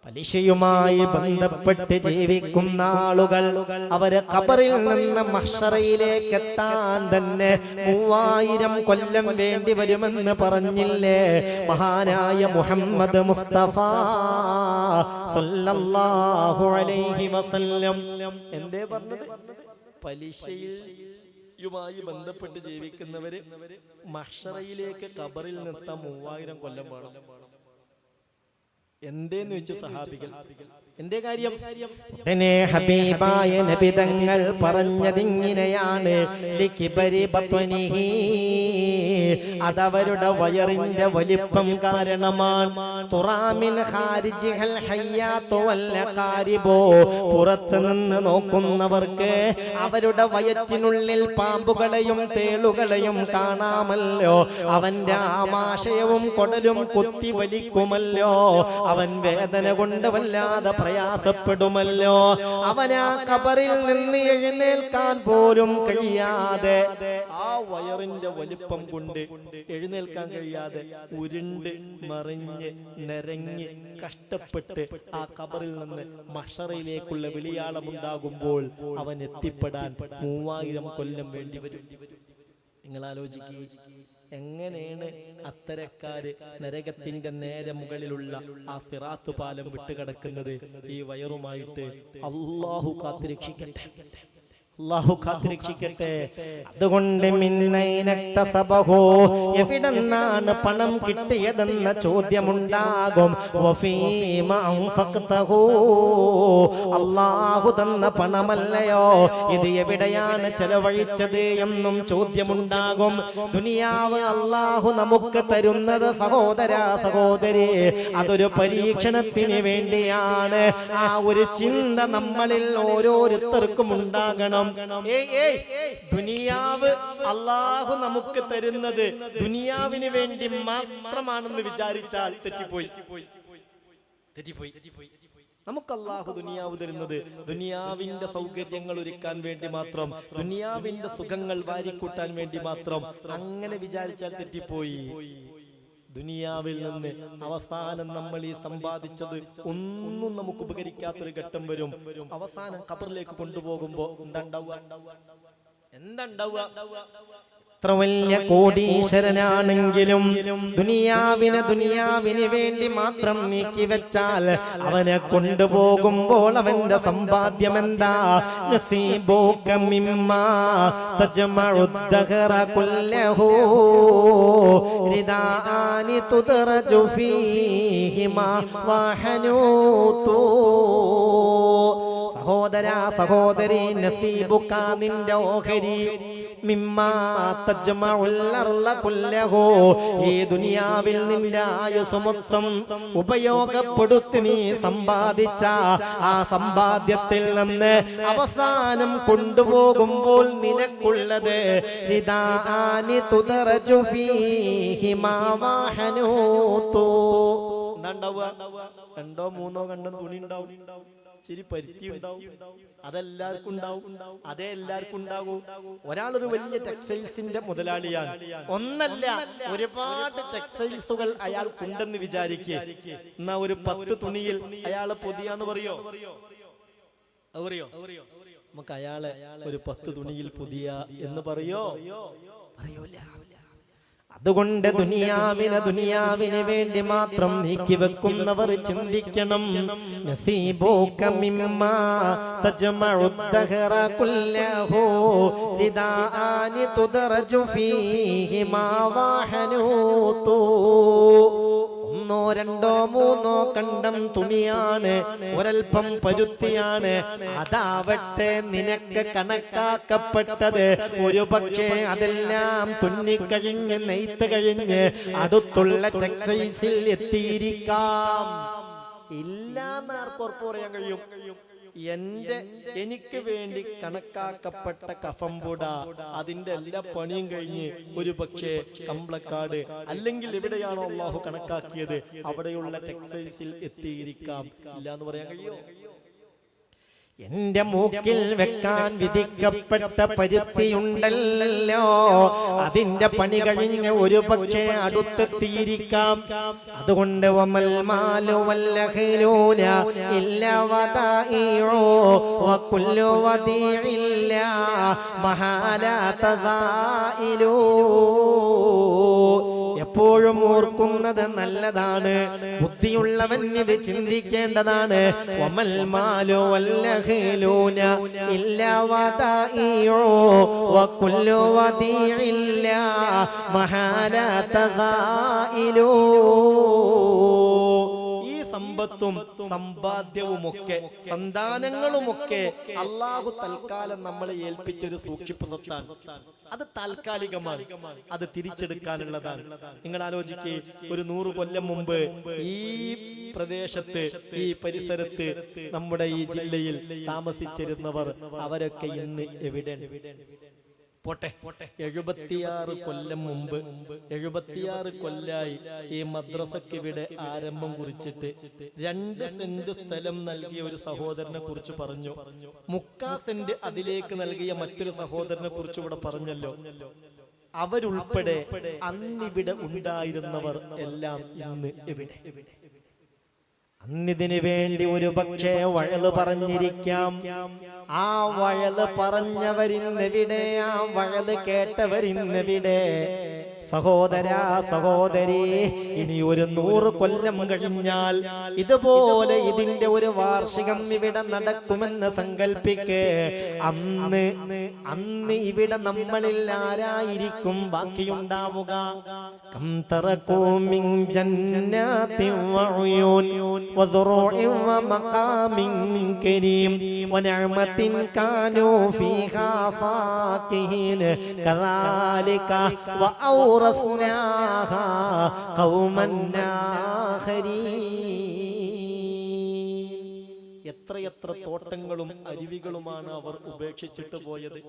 പലിശയുമായി ബന്ധപ്പെട്ട് ജീവിക്കുന്ന ആളുകൾ അവര് ഖബറിൽ നിന്ന് മഹ്ശറയിലേക്ക് എത്താൻ തന്നെ 3000 കൊല്ലം വേണ്ടി വരുമെന്ന് പറഞ്ഞില്ലേ മഹാനായ മുഹമ്മദ് മുസ്തഫ സല്ലല്ലാഹു അലൈഹി വസല്ലം? എന്തേ പറഞ്ഞത്? പലിശയുമായി ബന്ധപ്പെട്ട് ജീവിക്കുന്നവര് മഹ്ശറയിലേക്ക് ഖബറിൽ നിന്നെത്താൻ 3000 കൊല്ലം വേണം. എന്തേന്ന് വെച്ചു സഹാബികൾ? എന്തേ കാര്യം? ഹബീബായ നബി തങ്ങൾ പറഞ്ഞതിങ്ങനെയാണ്, അതവരുടെ വയറിന്റെ വലിപ്പം കാരണമാണ്. പുറത്തു നിന്ന് നോക്കുന്നവർക്ക് അവരുടെ വയറ്റിനുള്ളിൽ പാമ്പുകളെയും തേളുകളെയും കാണാമല്ലോ. അവന്റെ ആമാശയവും കൊടലും കുത്തി വലിക്കുമല്ലോ. അവൻ വേദന കൊണ്ട് വല്ലാതെ പ്രയാസപ്പെടുമല്ലോ. അവനാ ഖബറിൽ നിന്ന് എഴുന്നേൽക്കാൻ പോലും കഴിയാതെ, ആ വയറിന്റെ വലിപ്പം കൊണ്ട് എഴുന്നേൽക്കാൻ കഴിയാതെ ഉരുണ്ട് മറിഞ്ഞ് നിരങ്ങി കഷ്ടപ്പെട്ട് ആ ഖബറിൽ നിന്ന് മഹ്ശറയിലേക്കുള്ള വിളിയാളമുണ്ടാകുമ്പോൾ അവൻ എത്തിപ്പെടാൻ 3000 കൊല്ലം വേണ്ടി വരും. നിങ്ങൾ ആലോചിക്കുക, എങ്ങനെയാണ് അത്തരക്കാര് നരകത്തിന്റെ നേരെ മുകളിലുള്ള ആ സിറാത്ത് പാലം വിട്ടുകിടക്കുന്നത്? ഈ വയറുമായിട്ട്. അല്ലാഹു കാത്തുരക്ഷിക്കട്ടെ, അല്ലാഹു കാത്തുരക്ഷിക്കട്ടെ. അതുകൊണ്ട് എവിടെന്നാണ് പണം കിട്ടിയതെന്ന ചോദ്യമുണ്ടാകും. അല്ലാഹു തന്ന പണമല്ലയോ ഇത്, എവിടെയാണ് ചെലവഴിച്ചത് എന്നും ചോദ്യമുണ്ടാകും. ദുനിയാവ് അല്ലാഹു നമുക്ക് തരുന്നത് സഹോദര സഹോദരി, അതൊരു പരീക്ഷണത്തിന് വേണ്ടിയാണ്. ആ ഒരു ചിന്ത നമ്മളിൽ ഓരോരുത്തർക്കും ഉണ്ടാകണം. ദുനിയാവ് അല്ലാഹു നമുക്ക് തരുന്നത് ദുനിയാവിന് വേണ്ടി മാത്രമാണെന്ന് വിചാരിച്ചാൽ തെറ്റിപ്പോയി. നമുക്ക് അല്ലാഹു ദുനിയാവ് തരുന്നത് ദുനിയാവിന്റെ സൗകര്യങ്ങൾ ഒരുക്കാൻ വേണ്ടി മാത്രം, ദുനിയാവിന്റെ സുഖങ്ങൾ വാരിക്കൂട്ടാൻ വേണ്ടി മാത്രം. അങ്ങനെ വിചാരിച്ചാൽ തെറ്റിപ്പോയി. ദുനിയാവിൽ നിന്ന് അവസാനം നമ്മൾ ഈ സമ്പാദിച്ചത് ഒന്നും നമുക്ക് ഉപകരിക്കാത്തൊരു ഘട്ടം വരും. അവസാനം ഖബറിലേക്ക് കൊണ്ടുപോകുമ്പോ എന്താ എത്ര വലിയ കോടീശ്വരനാണെങ്കിലും ദുനിയാവിന് വേണ്ടി മാത്രം നീക്കി വെച്ചാൽ അവനെ കൊണ്ടുപോകുമ്പോൾ അവന്റെ സമ്പാദ്യം എന്താ? നസീബുക മിമ്മാ തജ്മഉ ദഹറ കുല്ലഹു റിദാനി തുദ്റജു ഫീഹിമാ വഹനൂതു. സഹോദര സഹോദരി, നസീബുക നിന്റെ ഓഹരി, ഈ ദുനിയാവിൽ നിന്റെ ആയുസ് മൊത്തം ഉപയോഗപ്പെടുത്തി നീ സമ്പാദിച്ച ആ സമ്പാദ്യത്തിൽ നിന്ന് അവസാനം കൊണ്ടുപോകുമ്പോൾ നിനക്കുള്ളത് രണ്ടോ മൂന്നോ കണ്ടും തുണി ഉണ്ടാവും. ഇച്ചിരി പരുത്തി ഉണ്ടാവും, അതെല്ലാവർക്കും ഉണ്ടാവും, അതേ എല്ലാവർക്കും ഉണ്ടാകൂ. ഒരാളൊരു വലിയ ടെക്സ്റ്റൈൽസിന്റെ മുതലാളിയാണ്, ഒന്നല്ല ഒരുപാട് ടെക്സ്റ്റൈൽസുകൾ അയാൾക്കുണ്ടെന്ന് വിചാരിക്കുക. എന്നാ ഒരു 10 തുണിയിൽ അയാള് പുതിയാന്ന് പറയോ? നമുക്ക് അയാളെ ഒരു 10 തുണിയിൽ പുതിയ എന്ന് പറയോ? പറയൂല. അതുകൊണ്ട് ദുനിയാവിന് വേണ്ടി മാത്രം നീക്കി വെക്കുന്നവർ ചിന്തിക്കണം. നസീബുക മിമ്മാ തജ്മഉ ദഹറ കുല്ലഹു ലിദാനി തുദറജു ഫീഹി മാ വഹനൂതു. 1 2 3 കണ്ടം തുണിയാണ്, ഒരൽപ്പം പരുത്തിയാണ്, അതാവട്ടെ നിനക്ക് കണക്കാക്കപ്പെട്ടത്. ഒരു പക്ഷേ അതെല്ലാം തുന്നിക്കഴിഞ്ഞ് നെയ്ത്ത് കഴിഞ്ഞ് അടുത്തുള്ള ടെക്സ്റ്റൈൽസിൽ എത്തിയിരിക്കാം. ഇല്ലാന്ന് ആർക്കും പറയാൻ കഴിയും? എനിക്ക് വേണ്ടി കണക്കാക്കപ്പെട്ട കഫംപുട, അതിന്റെ എല്ലാ പണിയും കഴിഞ്ഞ് ഒരു പക്ഷേ കമ്പളക്കാട് അല്ലെങ്കിൽ എവിടെയാണോ അള്ളാഹു കണക്കാക്കിയത് അവിടെയുള്ള ടെക്സ്റ്റൈൽസിൽ എത്തിയിരിക്കാം. ഇല്ലാന്ന് പറയാൻ കഴിയോ? എന്റെ മൂക്കിൽ വെക്കാൻ വിധിക്കപ്പെട്ട പരുത്തിയുണ്ടല്ലോ, അതിന്റെ പണി കഴിഞ്ഞ് ഒരു പക്ഷേ അടുത്തെത്തിയിരിക്കാം. അതുകൊണ്ട് വമൽ മാലു വല്ലഖിലൂന ഇല്ലാ വദാഇഉ വകുല്ലു വദീഇല്ല മഹാലാ തസായിലു. എപ്പോഴും ഓർക്കുന്നത് നല്ലതാണ്, ബുദ്ധിയുള്ളവൻ ഇത് ചിന്തിക്കേണ്ടതാണ്. വമൽ മാലു വല്ലഖിലൂന ഇല്ലാ വദാഇഉ വകുല്ലു വദീഇല്ല മഹാലാ തസായിലു. ഈ സമ്പത്തും സമ്പാദ്യവുമൊക്കെ സന്താനങ്ങളുമൊക്കെ അള്ളാഹു തൽക്കാലം നമ്മളെ ഏൽപ്പിച്ചൊരു സൂക്ഷിപ്പ് സ്വത്താണ്. അത് താൽക്കാലികമാണ്, അത് തിരിച്ചെടുക്കാനുള്ളതാണ്. നിങ്ങൾ ആലോചിക്കേ, ഒരു 100 കൊല്ലം മുമ്പ് ഈ പ്രദേശത്ത്, ഈ പരിസരത്ത്, നമ്മുടെ ഈ ജില്ലയിൽ താമസിച്ചിരുന്നവർ അവരൊക്കെ ഇന്ന് എവിടെ? പോട്ടെ, 76 കൊല്ലം മുമ്പ്, 76 കൊല്ലായി ഈ മദ്രസക്ക് ഇവിടെ ആരംഭം കുറിച്ചിട്ട് 2 സെന്റ് സ്ഥലം നൽകിയ ഒരു സഹോദരനെ കുറിച്ച് പറഞ്ഞു. 3/4 സെന്റ് അതിലേക്ക് നൽകിയ മറ്റൊരു സഹോദരനെ കുറിച്ച് ഇവിടെ പറഞ്ഞല്ലോ. അവരുൾപ്പെടെ അന്നിവിടെ ഉണ്ടായിരുന്നവർ എല്ലാം ഇന്ന് എവിടെ? അന്നിതിനു വേണ്ടി ഒരു പക്ഷേ വഴല് പറഞ്ഞിരിക്കാം. ആ വഴല് പറഞ്ഞവരിന്നെവിടെ? ആ വഴല് കേട്ടവരിന്നെവിടെ? സഹോദരാ, സഹോദരി, ഇനി ഒരു 100 കൊല്ലം കഴിഞ്ഞാൽ ഇതുപോലെ ഇതിന്റെ ഒരു വാർഷികം ഇവിടെ നടക്കുമെന്ന് സങ്കൽപ്പിക്കേ. അന്ന് ഇവിടെ നമ്മളിൽ ആരായിരിക്കും ബാക്കിയുണ്ടാവുക? കം തറകൂ മിൻ ജന്നാത്തിൻ വഉയൂൻ വസുറൂഇൻ വമഖാമിൻ കരീം വനഅമത്തിൻ കാനൂ ഫീഹാ ഫാകിഹീൻ കദാലിക വഔറസ്നാഹാ ഖൗമൻ ആഖരീൻ. എത്രയെത്ര തോട്ടങ്ങളും അരുവികളുമാണ് അവർ ഉപേക്ഷിച്ചിട്ട് പോയത്.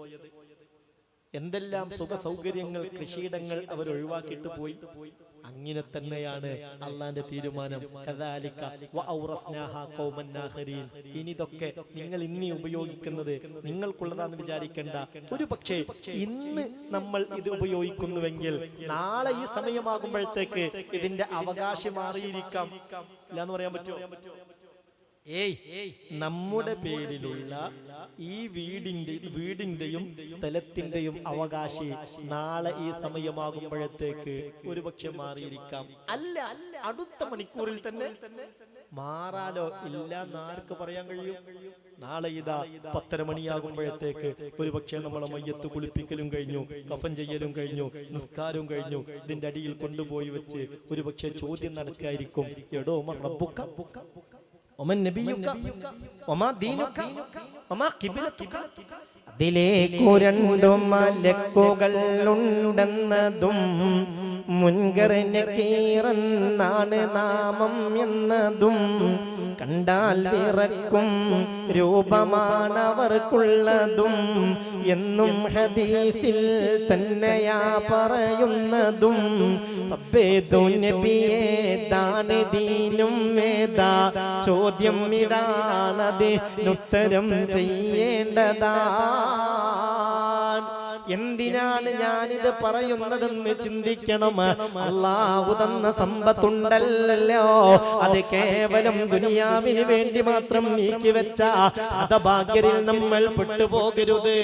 എന്തെല്ലാം സുഖ സൗകര്യങ്ങൾ, കൃഷിയിടങ്ങൾ അവർ ഒഴിവാക്കിയിട്ട് പോയി. അങ്ങനെ തന്നെയാണ് അള്ളാന്റെ തീരുമാനം. കദാലിക വഔറസ്നാഹാ ഖൗമൻ ആഖരീൻ. ഇനിതൊക്കെ നിങ്ങൾ ഇനി ഉപയോഗിക്കുന്നത് നിങ്ങൾക്കുള്ളതാണെന്ന് വിചാരിക്കേണ്ട. ഒരു പക്ഷേ ഇന്ന് നമ്മൾ ഇത് ഉപയോഗിക്കുന്നുവെങ്കിൽ നാളെ ഈ സമയമാകുമ്പോഴത്തേക്ക് ഇതിന്റെ അവകാശം മാറിയിരിക്കാം. ഇല്ലാന്ന് പറയാൻ പറ്റുമോ? നമ്മുടെ പേരിലുള്ള ഈ വീടിന്റെയും സ്ഥലത്തിന്റെയും അവകാശി നാളെ ഈ സമയമാകുമ്പോഴത്തേക്ക് ഒരുപക്ഷെ മാറിയിരിക്കാം. അല്ല, അടുത്ത മണിക്കൂറിൽ തന്നെ മാറാലോ? ഇല്ല എന്നാർക്ക് പറയാൻ കഴിയും? നാളെ ഇതാ 10:30 മണിയാകുമ്പോഴത്തേക്ക് ഒരുപക്ഷെ നമ്മളെ മയ്യത്ത് കുളിപ്പിക്കലും കഴിഞ്ഞു, കഫൻ ചെയ്യലും കഴിഞ്ഞു, നിസ്കാരവും കഴിഞ്ഞു. ഇതിന്റെ അടിയിൽ കൊണ്ടുപോയി വെച്ച് ഒരുപക്ഷെ ചോദ്യം നടക്കായിരിക്കും. എടോ റബ്ബുക അതിലേക്കു 2 മലക്കുകൾ ഉണ്ടെന്നതും മുൻകർ നകീർ എന്നാണ് നാമം എന്നതും കണ്ടാൽ വിറക്കും രൂപമാണവർക്കുള്ളതും എന്നും ഹദീസിൽ തന്നെയാ പറയുന്നതും. നബിയേ ദീനും മേധാ ചോദ്യം ഇതാണതിനുത്തരം ചെയ്യേണ്ടതാ. എന്തിനാണ് ഞാനിത് പറയുന്നതെന്ന് ചിന്തിക്കണം. അല്ലാഹു തന്ന സമ്പത്തുണ്ടല്ലോ, അത് കേവലം ദുനിയാവിന് വേണ്ടി മാത്രം നീക്കിവെച്ച ഹതഭാഗ്യരിൽ നമ്മൾ പെട്ടുപോകരുത്.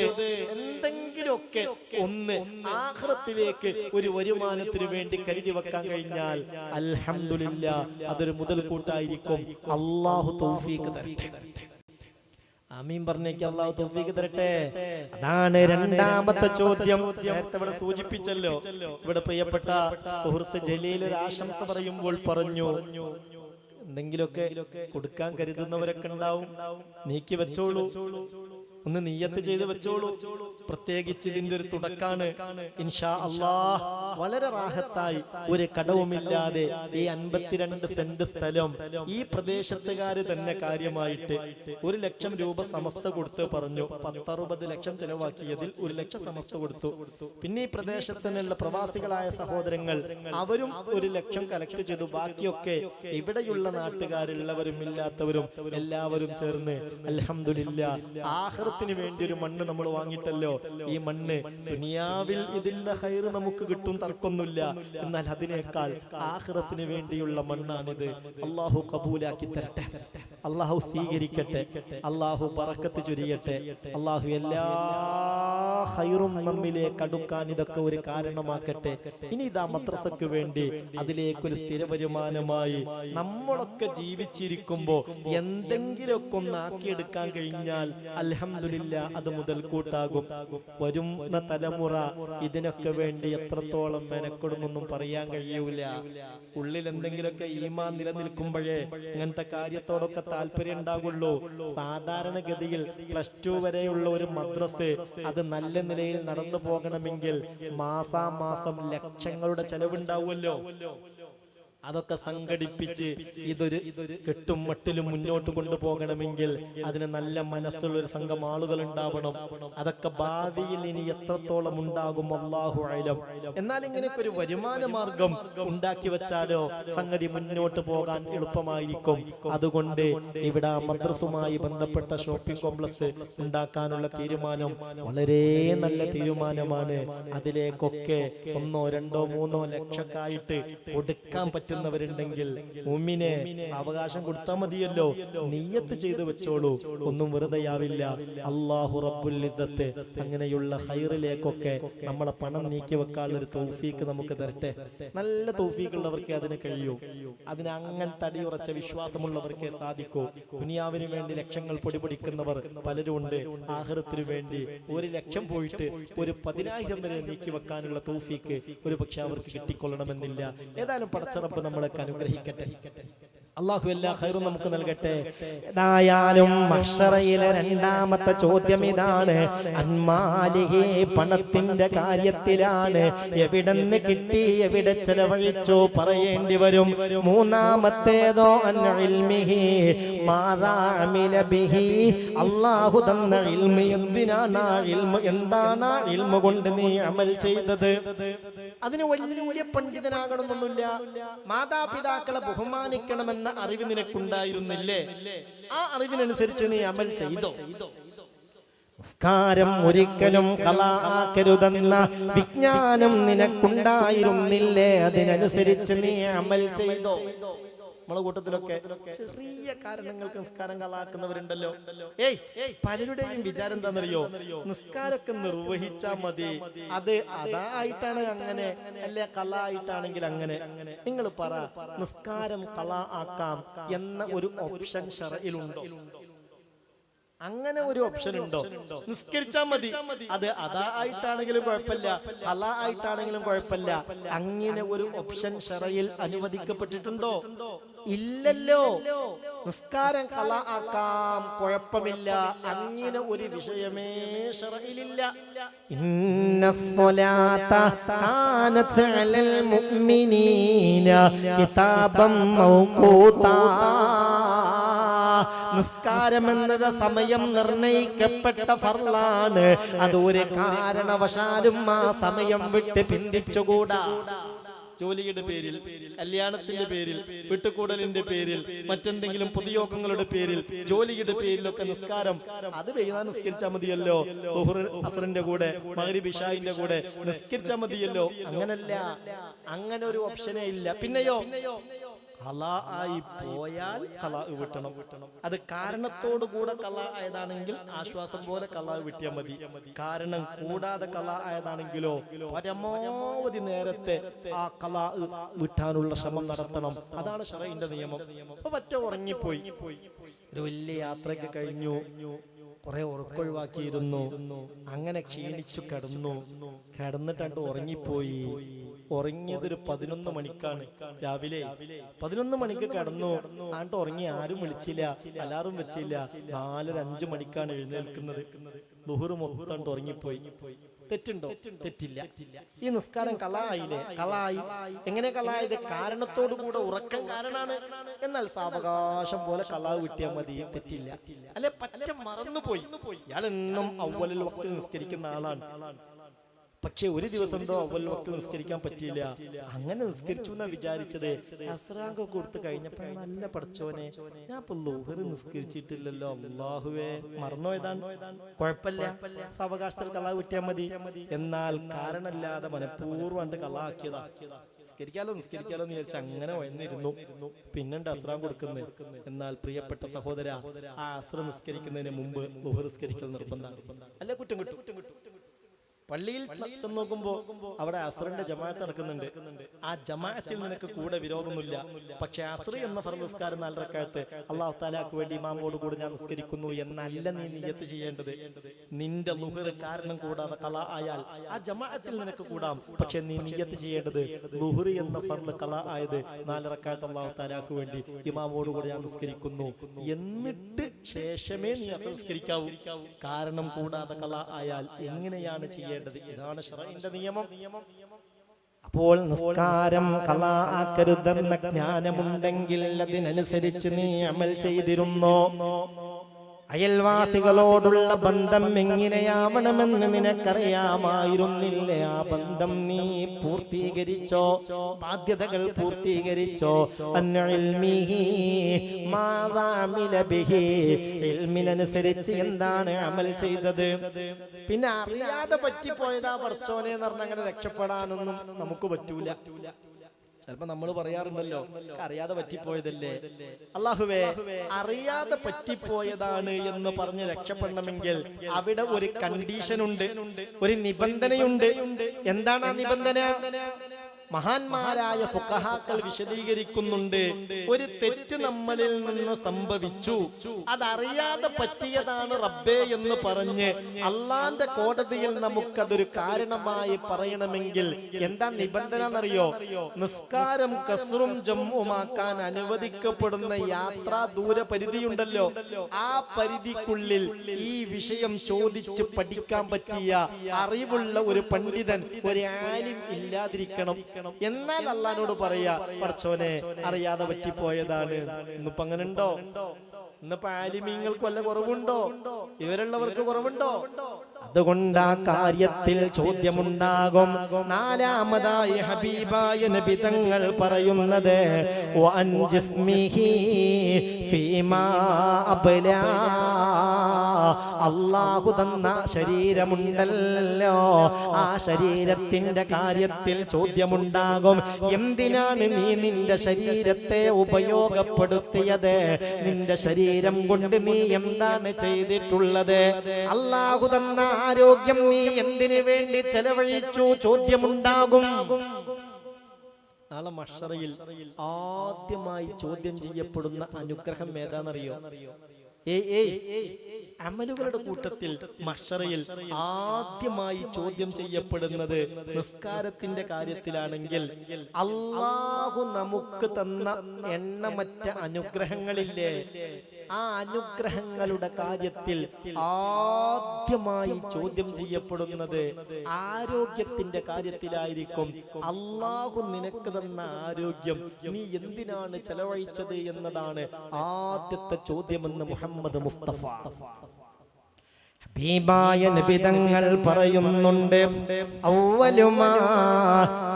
എന്തെങ്കിലുമൊക്കെ ഒന്ന് ആഖിറത്തിലേക്ക് ഒരു വരുമാനത്തിന് വേണ്ടി കരുതി വെക്കാൻ കഴിഞ്ഞാൽ അൽഹംദുലില്ലാ, അതൊരു മുതൽക്കൂട്ടായിരിക്കും. അല്ലാഹു തൗഫീഖ് തരട്ടെ. ആമീൻ പറഞ്ഞേക്ക്, അല്ലാഹു തൗഫീഖ് തരട്ടെ. അതാണ് രണ്ടാമത്തെ ചോദ്യം. നേരത്തെ ഇവിടെ സൂചിപ്പിച്ചല്ലോ. ഇവിടെ പ്രിയപ്പെട്ട സുഹൃത്ത് ജലീൽ ഒരു ആശംസ പറയുമ്പോൾ പറഞ്ഞു, എന്തെങ്കിലുമൊക്കെ കൊടുക്കാൻ കരുതുന്നവരൊക്കെ ഉണ്ടാവും, നീക്കി വെച്ചോളൂ, ഒന്ന് നിയ്യത്ത് ചെയ്ത് വെച്ചോളൂ. പ്രത്യേകിച്ച് ഇതിന്റെ ഒരു തുടക്കാണ്. ഇൻഷാ അല്ലാഹ് വളരെ റാഹത്തായി ഒരു കടവുമില്ലാതെ ഈ 52 സെന്റ് സ്ഥലം ഈ പ്രദേശത്തുകാര് തന്നെ കാര്യമായിട്ട് 1 ലക്ഷം രൂപ സമസ്ത കൊടുത്ത് പറഞ്ഞു. 10-60 ലക്ഷം ചെലവാക്കിയതിൽ 1 ലക്ഷം സമസ്ത കൊടുത്തു. പിന്നെ ഈ പ്രദേശത്തിനുള്ള പ്രവാസികളായ സഹോദരങ്ങൾ അവരും 1 ലക്ഷം കളക്ട് ചെയ്തു. ബാക്കിയൊക്കെ ഇവിടെയുള്ള നാട്ടുകാരുള്ളവരും ഇല്ലാത്തവരും എല്ലാവരും ചേർന്ന് അൽഹംദുലില്ലാഹ് ആഖിറത്തിന് വേണ്ടി ഒരു മണ്ണ് നമ്മൾ വാങ്ങിയിട്ടല്ലോ. ഈ മണ്ണ് ദുനിയാവിൽ ഇതിന്റെ ഖൈറ് നമുക്ക് കിട്ടും, തർക്കൊന്നുമില്ല. എന്നാൽ അതിനേക്കാൾ ആഖിറത്തിന് വേണ്ടിയുള്ള മണ്ണാണിത്. അല്ലാഹു കബൂലാക്കി തരട്ടെ, അല്ലാഹു സ്വീകരിക്കട്ടെ, അല്ലാഹു ബറക്കത്ത് ചൊരിയട്ടെ. അല്ലാഹു എല്ലാ ഖൈറും നമ്മിലേക്ക് അടുക്കാൻ ഇതൊക്കെ ഒരു കാരണമാക്കട്ടെ. ഇനി ഇതാ മദ്രസക്ക് വേണ്ടി അതിലേക്കൊരു സ്ഥിര വരുമാനമായി നമ്മളൊക്കെ ജീവിച്ചിരിക്കുമ്പോ എന്തെങ്കിലുമൊക്കെ ഒന്നാക്കിയെടുക്കാൻ കഴിഞ്ഞാൽ അൽഹംദുലില്ലാ അത് മുതൽക്കൂട്ടാകും. വരുന്ന തലമുറ ഇതിനൊക്കെ വേണ്ടി എത്രത്തോളം മെനക്കെടുന്നൊന്നും പറയാൻ കഴിയൂല. ഉള്ളിൽ എന്തെങ്കിലുമൊക്കെ ഈമാൻ നിലനിൽക്കുമ്പോഴേ അങ്ങനത്തെ കാര്യത്തോടൊക്കെ താല്പര്യം ഉണ്ടാകുള്ളൂ. സാധാരണഗതിയിൽ +2 വരെയുള്ള ഒരു മദ്രസ് അത് നല്ല നിലയിൽ നടന്നു പോകണമെങ്കിൽ മാസാമാസം ലക്ഷങ്ങളുടെ ചെലവുണ്ടാവുമല്ലോ. അതൊക്കെ സംഘടിപ്പിച്ച് ഇതൊരു കെട്ടും മട്ടിലും മുന്നോട്ട് കൊണ്ടുപോകണമെങ്കിൽ അതിന് നല്ല മനസ്സുള്ള ഒരു സംഘം ആളുകൾ ഉണ്ടാവണം. അതൊക്കെ ഭാവിയിൽ ഇനി എത്രത്തോളം ഉണ്ടാകും അല്ലാഹു അഅലം. എന്നാൽ ഇങ്ങനെയൊക്കെ ഒരു വരുമാന മാർഗം ഉണ്ടാക്കി വെച്ചാലോ സംഗതി മുന്നോട്ട് പോകാൻ എളുപ്പമായിരിക്കും. അതുകൊണ്ട് ഇവിടെ മദ്രസുമായി ബന്ധപ്പെട്ട ഷോപ്പിംഗ് കോംപ്ലക്സ് ഉണ്ടാക്കാനുള്ള തീരുമാനം വളരെ നല്ല തീരുമാനമാണ്. അതിലേക്കൊക്കെ 1, 2, 3 ലക്ഷക്കായിട്ട് കൊടുക്കാൻ പറ്റുന്നവരുണ്ടെങ്കിൽ മുഅ്മിനെ അവകാശം കൊടുത്താൽ മതിയല്ലോ. നിയ്യത്ത് ചെയ്തു വെച്ചോളൂ, ഒന്നും വെറുതെയാവില്ല. അല്ലാഹു റബ്ബുൽ ഇസ്സത്ത് അങ്ങനെയുള്ള ഖൈറിലേക്കൊക്കെ നമ്മളെ പണം നീക്കി വെക്കാനുള്ള ഒരു തൗഫീഖ് നമുക്ക് തരട്ടെ. നല്ല തൗഫീഖ് ഉള്ളവർക്ക് അതിന് കഴിയൂ. അതിന് അങ്ങനെ തടിയുറച്ച വിശ്വാസമുള്ളവർക്കേ സാധിക്കൂ. ദുനിയാവിന് വേണ്ടി ലക്ഷങ്ങൾ പൊടിപൊടിക്കുന്നവർ പലരും ഉണ്ട്. ആഖിറത്തിന് വേണ്ടി 1 ലക്ഷം പോയിട്ട് ഒരു 10,000 വരെ നീക്കി വെക്കാനുള്ള തൗഫീഖ് ഒരു പക്ഷെ അവർക്ക് കിട്ടിക്കൊള്ളണമെന്നില്ല. ഏതായാലും പടച്ച റബ്ബ് നമ്മളൊക്കെ അനുഗ്രഹിക്കട്ടെ. അല്ലാഹു എല്ലാ ഖൈറും നമുക്ക് നൽകട്ടെ. ഏതായാലും മഹ്ശറയിലെ രണ്ടാമത്തെ ചോദ്യം ഇതാണ്. അൻമാലിഹി പണത്തിന്റെ കാര്യത്തിലാണ്. എവിടെന്ന് കിട്ടി, എവിടെ ചെലവഴിച്ചോ പറയേണ്ടി വരും. മൂന്നാമത്തേതോ അൻ ഇൽമിഹി മാദാ അമില ബിഹി, അല്ലാഹു തന്ന ഇൽമ് എന്തിനാണ്, ഇൽമ് എന്താണ്, ഇൽമ് കൊണ്ട് നീ അമൽ ചെയ്തത്. അതിന് വലിയ പണ്ഡിതനാകണമെന്നൊന്നുമില്ല. മാതാപിതാക്കളെ ബഹുമാനിക്കണമെന്ന അറിവ് നിനക്കുണ്ടായിരുന്നില്ലേ? ആ അറിവിനനുസരിച്ച് നീ അമൽ ചെയ്തോ? നിസ്കാരം ഒരിക്കലും ഖളാ ആക്കരുതെന്ന വിജ്ഞാനം നിനക്കുണ്ടായിരുന്നില്ലേ? അതിനനുസരിച്ച് നീ അമൽ ചെയ്തോ? നമ്മളെ കൂട്ടത്തിലൊക്കെ ചെറിയ കാരണങ്ങൾക്ക് നിസ്കാരം കളാക്കുന്നവരുണ്ടല്ലോ. പലരുടെയും വിചാരം എന്താണെന്നറിയോ? നിസ്കാരമൊക്കെ നിർവഹിച്ചാ മതി, അത് അതായിട്ടാണ് അങ്ങനെ, അല്ലെ കളാ ആയിട്ടാണെങ്കിൽ അങ്ങനെ. നിങ്ങൾ പറ, നിസ്കാരം കളാ ആക്കാം എന്ന ഒരു ഓപ്ഷൻ ശറഇലുണ്ടോ? അങ്ങനെ ഒരു ഓപ്ഷൻ ഉണ്ടോ? നിസ്കരിച്ചാൽ മതി, അത് അതാ ആയിട്ടാണെങ്കിലും കുഴപ്പമില്ല, ഖളാ ആയിട്ടാണെങ്കിലും കുഴപ്പമില്ല. അങ്ങനെ ഒരു ഓപ്ഷൻ ശറയിൽ അനുവദിക്കപ്പെട്ടിട്ടുണ്ടോ? ഇല്ലല്ലോ. നിസ്കാരം ഖളാ ആക്കാം, കുഴപ്പമില്ല, അങ്ങനെ ഒരു വിഷയമേ ശറയിലില്ല. ഇന്നസ്സലാത്ത കാനത് അലൽ മുഅ്മിനീന കിതാബം മൗഖൂതാ. നിസ്കാരം എന്നത് സമയം നിർണയിക്കപ്പെട്ട ഫർളാണ്. അത് ഒരു കാരണവശാലും ആ സമയം വിട്ട് പിന്തിച്ചുകൂടാ. ജോലിയുടെ പേരിൽ, കല്യാണത്തിന്റെ പേരിൽ, വിട്ടുകൂടലിന്റെ പേരിൽ, മറ്റെന്തെങ്കിലും പൊതുയോഗങ്ങളുടെ പേരിൽ, ജോലിയുടെ പേരിലൊക്കെ നിസ്കാരം അത് വൈകുന്നേരം നിസ്കരിച്ചാൽ മതിയല്ലോ. ദുഹ്ർ അസ്റിന്റെ കൂടെ, മഗ്രിബ് ഇശാഇന്റെ കൂടെ നിസ്കരിച്ചാൽ മതിയല്ലോ. അങ്ങനല്ല, അങ്ങനെ ഒരു ഓപ്ഷനേ ഇല്ല. പിന്നെയോ ഖളാ ആയി പോയാൽ ഖളാ വിട്ടണം. അത് കാരണത്തോടു കൂടെ ഖളാ ആയതാണെങ്കിൽ ആശ്വാസം പോലെ ഖളാ വിട്ടിയാൽ മതി. കാരണം കൂടാതെ ഖളാ ആയതാണെങ്കിലോ പരമാവധി നേരത്തെ ആ ഖളാ വിട്ടാനുള്ള ശ്രമം നടത്തണം. അതാണ് ശറഈന്റെ നിയമം. അപ്പൊ പറ്റ ഉറങ്ങിപ്പോയി, ഒരു വലിയ യാത്രയൊക്കെ കഴിഞ്ഞു, കുറെ ഉറക്കൊഴിവാക്കിയിരുന്നു, അങ്ങനെ ക്ഷീണിച്ചു കിടന്നിട്ട് ഉറങ്ങിപ്പോയി. ഉറങ്ങിയതൊരു 11 മണിക്കാണ്. രാവിലെ 11 മണിക്ക് കിടന്നു, ആണ്ട് ഉറങ്ങി, ആരും വിളിച്ചില്ല, അലാറും വെച്ചില്ല. 4-5 മണിക്കാണ് എഴുന്നേൽക്കുന്നത്. ദുഹ്ർ മൊത്തം ഉറങ്ങിപ്പോയി. തെറ്റുണ്ടോ? തെറ്റില്ല. ഈ നിസ്കാരം ഖളായില്ലേ? ഖളായി. എങ്ങനെ ഖളായത്? കാരണത്തോടു കൂടെ ഉറക്കം കാരണാണ്. എന്നാൽ സാവകാശം പോലെ ഖളാ വിട്ടിയാൽ മതി, തെറ്റില്ല. അല്ലെ പറ്റ മറന്നുപോയി, ഇയാൾ എന്നും അവ്വലുൽ വഖ്തിൽ നിസ്കരിക്കുന്ന ആളാണ്, പക്ഷെ ഒരു ദിവസം എന്തോ അവ്വലുൽ വഖ്തിൽ നിസ്കരിക്കാൻ പറ്റിയില്ല. അങ്ങനെ നിസ്കരിച്ചു എന്നാ വിചാരിച്ചത്. അസ്റാങ്ക കൊടുത്ത് കഴിഞ്ഞപ്പോഴാണ്, നല്ല പടച്ചോനെ, ഞാൻ ഇപ്പൊ ളുഹർ നിസ്കരിച്ചിട്ടില്ലല്ലോ, അല്ലാഹുവേ, മറന്നുപോയതാണ്. കുഴപ്പമില്ല, സാവകാശത്തിൽ ഖളാ വിട്ടിയാൽ മതി. എന്നാൽ കാരണമില്ലാതെ മനഃപൂർവ്വം ഖളാ ആക്കിയതാ. നിസ്കരിക്കാലോ എന്ന് വിചാരിച്ച് അങ്ങനെ വന്നിരുന്നു. പിന്നെണ്ട് അസ്റാൻ കൊടുക്കുന്നത്. എന്നാൽ പ്രിയപ്പെട്ട സഹോദര, ആ അസ്ർ നിസ്കരിക്കുന്നതിന് മുമ്പ് ളുഹർ നിസ്കരിക്കൽ നിർബന്ധമാണ്. അല്ലെ കുറ്റം കിട്ടും. പള്ളിയിൽ ചെന്ന് നോക്കുമ്പോ അവിടെ അസ്റിന്റെ ജമാഅത്ത് നടക്കുന്നുണ്ട്. ആ ജമാഅത്തിൽ നിനക്ക് കൂടെ വിരോധമൊന്നുമില്ല. പക്ഷെ അസ്ർ എന്ന ഫർദ് നിസ്കാരം 4 റക്അത്ത് അല്ലാഹു തആലക്ക് വേണ്ടി ഇമാമോട് കൂടെ ഞാൻ നിസ്കരിക്കുന്നു എന്നല്ല നീ നിയ്യത്ത് ചെയ്യേണ്ടത്. നിന്റെ ളുഹർ കാരണം കൂടാതെ ഖളാ ആയാൽ ആ ജമാഅത്തിൽ നിനക്ക് കൂടാം. പക്ഷെ നീ നിയ്യത്ത് ചെയ്യേണ്ടത് ളുഹർ എന്ന ഫർദ് ഖളാ ആയത് 4 റക്അത്ത് അല്ലാഹു തആലക്ക് വേണ്ടി ഇമാമോട് കൂടെ ഞാൻ നിസ്കരിക്കുന്നു എന്നിട്ട് ശേഷമേ നീ അസ്ർ നിസ്കരിക്കാവൂ. കാരണം കൂടാതെ ഖളാ ആയാൽ എങ്ങനെയാണ് ചെയ്യേണ്ടത്? ഇതാണ് ശറഈന്റെ നിയമം. അപ്പോൾ നിസ്കാരം ഖളാ ആക്കരുതെന്ന ജ്ഞാനമുണ്ടെങ്കിൽ അതിനനുസരിച്ച് നീ അമൽ ചെയ്തിരുന്നോ? അയൽവാസികളോടുള്ള ബന്ധം എങ്ങനെയാവണമെന്ന് നിനക്കറിയാമായിരുന്നില്ലേ? ആ ബന്ധം നീ പൂർത്തീകരിച്ചോ? ബാധ്യതകൾ പൂർത്തീകരിച്ചോ? ഇൽമിനനുസരിച്ച് എന്താണ് അമൽ ചെയ്തത്? പിന്നെ അറിയാതെ പറ്റിപ്പോയതാ പടച്ചോനെ എന്ന് പറഞ്ഞ അങ്ങനെ രക്ഷപ്പെടാനൊന്നും നമുക്ക് പറ്റൂല. ചിലപ്പോ നമ്മൾ പറയാറുണ്ടല്ലോ, അറിയാതെ പറ്റിപ്പോയതല്ലേ. അല്ലാഹുവേ, അറിയാതെ പറ്റിപ്പോയതാണ് എന്ന് പറഞ്ഞ് രക്ഷപ്പെടണമെങ്കിൽ അവിടെ ഒരു കണ്ടീഷൻ ഉണ്ട്, ഒരു നിബന്ധനയുണ്ട്. എന്താണ് ആ നിബന്ധന? മഹാന്മാരായ ഫുഖഹാക്കൾ വിശദീകരിക്കുന്നുണ്ട്. ഒരു തെറ്റ് നമ്മളിൽ നിന്ന് സംഭവിച്ചു, അതറിയാതെ പറ്റിയതാണ് റബ്ബേ എന്ന് പറഞ്ഞ് അള്ളാന്റെ കോടതിയിൽ നമുക്കതൊരു കാരണമായി പറയണമെങ്കിൽ എന്താ നിബന്ധന എന്നറിയോ? നിസ്കാരം കസ്റും ജംഉമാക്കാൻ അനുവദിക്കപ്പെടുന്ന യാത്രാ ദൂര പരിധിയുണ്ടല്ലോ, ആ പരിധിക്കുള്ളിൽ ഈ വിഷയം ചോദിച്ച് പഠിക്കാൻ പറ്റിയ അറിവുള്ള ഒരു പണ്ഡിതൻ, ഒരു ആലിം ഇല്ലാതിരിക്കണം. എന്നാൽ അള്ളാനോട് പറയാ, പടച്ചോനെ അറിയാതെ പറ്റിപ്പോയതാണ്. ഇന്നിപ്പോ അങ്ങനെ ഉണ്ടോ? ഇന്നിപ്പോ ആലിമീങ്ങൾക്ക് വല്ല കുറവുണ്ടോ? ഇവരുള്ളവർക്ക് കുറവുണ്ടോ? അതുകൊണ്ട് ആ കാര്യത്തിൽ ചോദ്യമുണ്ടാകും. നാലാമതായി ഹബീബായ നബി തങ്ങൾ പറയുന്നത്, അല്ലാഹു തന്ന ശരീരമുണ്ടല്ലോ, ആ ശരീരത്തിന്റെ കാര്യത്തിൽ ചോദ്യമുണ്ടാകും. എന്തിനാണ് നീ നിന്റെ ശരീരത്തെ ഉപയോഗപ്പെടുത്തിയത്? നിന്റെ ശരീരം കൊണ്ട് നീ എന്താണ് ചെയ്തിട്ടുള്ളത്? അല്ലാഹു തന്ന ആരോഗ്യം നീ എന്തിനു വേണ്ടി ചെലവഴിച്ചു? ചോദ്യമുണ്ടാകും. നാളെ മഹ്ശറയിൽ ആദ്യമായി ചോദ്യം ചെയ്യപ്പെടുന്ന അനുഗ്രഹം ഏതാണെന്നറിയോ? അമലുകളുടെ കൂട്ടത്തിൽ മഹ്ശറയിൽ ആദ്യമായി ചോദ്യം ചെയ്യപ്പെടുന്നത് നിസ്കാരത്തിന്റെ കാര്യത്തിലാണെങ്കിൽ അല്ലാഹു നമുക്ക് തന്ന എണ്ണമറ്റ അനുഗ്രഹങ്ങളില്ലേ, ആ അനുഗ്രഹങ്ങളുടെ കാര്യത്തിൽ ആദ്യമായി ചോദ്യം ചെയ്യപ്പെടുന്നത് ആരോഗ്യത്തിന്റെ കാര്യത്തിലായിരിക്കും. അള്ളാഹു നിനക്ക് തന്ന ആരോഗ്യം നീ എന്തിനാണ് ചെലവഴിച്ചത് എന്നതാണ് ആദ്യത്തെ ചോദ്യമെന്ന് മുഹമ്മദ് മുസ്തഫ. ഹബീബായ നബി തങ്ങൾ പറയുന്നുണ്ട്, അവ്വലുമാ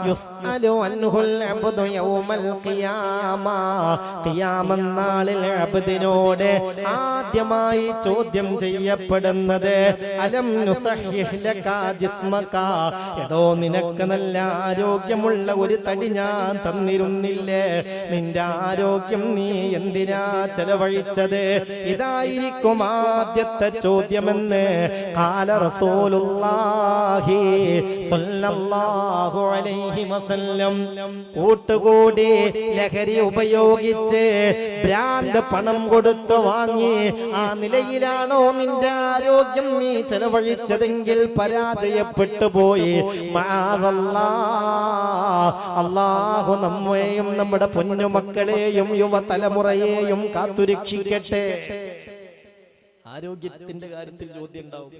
യുസ്അലു അൻഹുൽ അബ്ദു യൗമൽ ഖിയാമ, ഖിയാമത്ത് നാളിൽ അബ്ദിനോട് ആദ്യമായി ചോദ്യം ചെയ്യപ്പെടുന്നത് അലം നുസഹിഹ് ലക ജിസ്മക, എടോ നിനക്ക് നല്ല ആരോഗ്യമുള്ള ഒരു തടി ഞാൻ തന്നിരുന്നില്ലേ, നിന്റെ ആരോഗ്യം നീ എന്തിനാ ചെലവഴിച്ചത്? ഇതായിരിക്കും ആദ്യത്തെ ചോദ്യമെന്ന് ഖാല റസൂലുള്ളാഹി സ്വല്ലല്ലാഹു അലൈഹി വസല്ലം. കൂട്ടുകൂടി ലഹരി ഉപയോഗിച്ച് ഭ്രാന്ത് പണം കൊടുത്തു വാങ്ങി ആ നിലയിലാണോ നിന്റെ ആരോഗ്യം നീ ചെലവഴിച്ചതെങ്കിൽ പരാജയപ്പെട്ടു പോയി. അല്ലാഹു നമ്മെയും നമ്മുടെ പൊന്നുമക്കളെയും യുവതലമുറയെയും കാത്തുരക്ഷിക്കട്ടെ. ആരോഗ്യത്തിന്റെ കാര്യത്തിൽ ചോദ്യം ഉണ്ടാവും.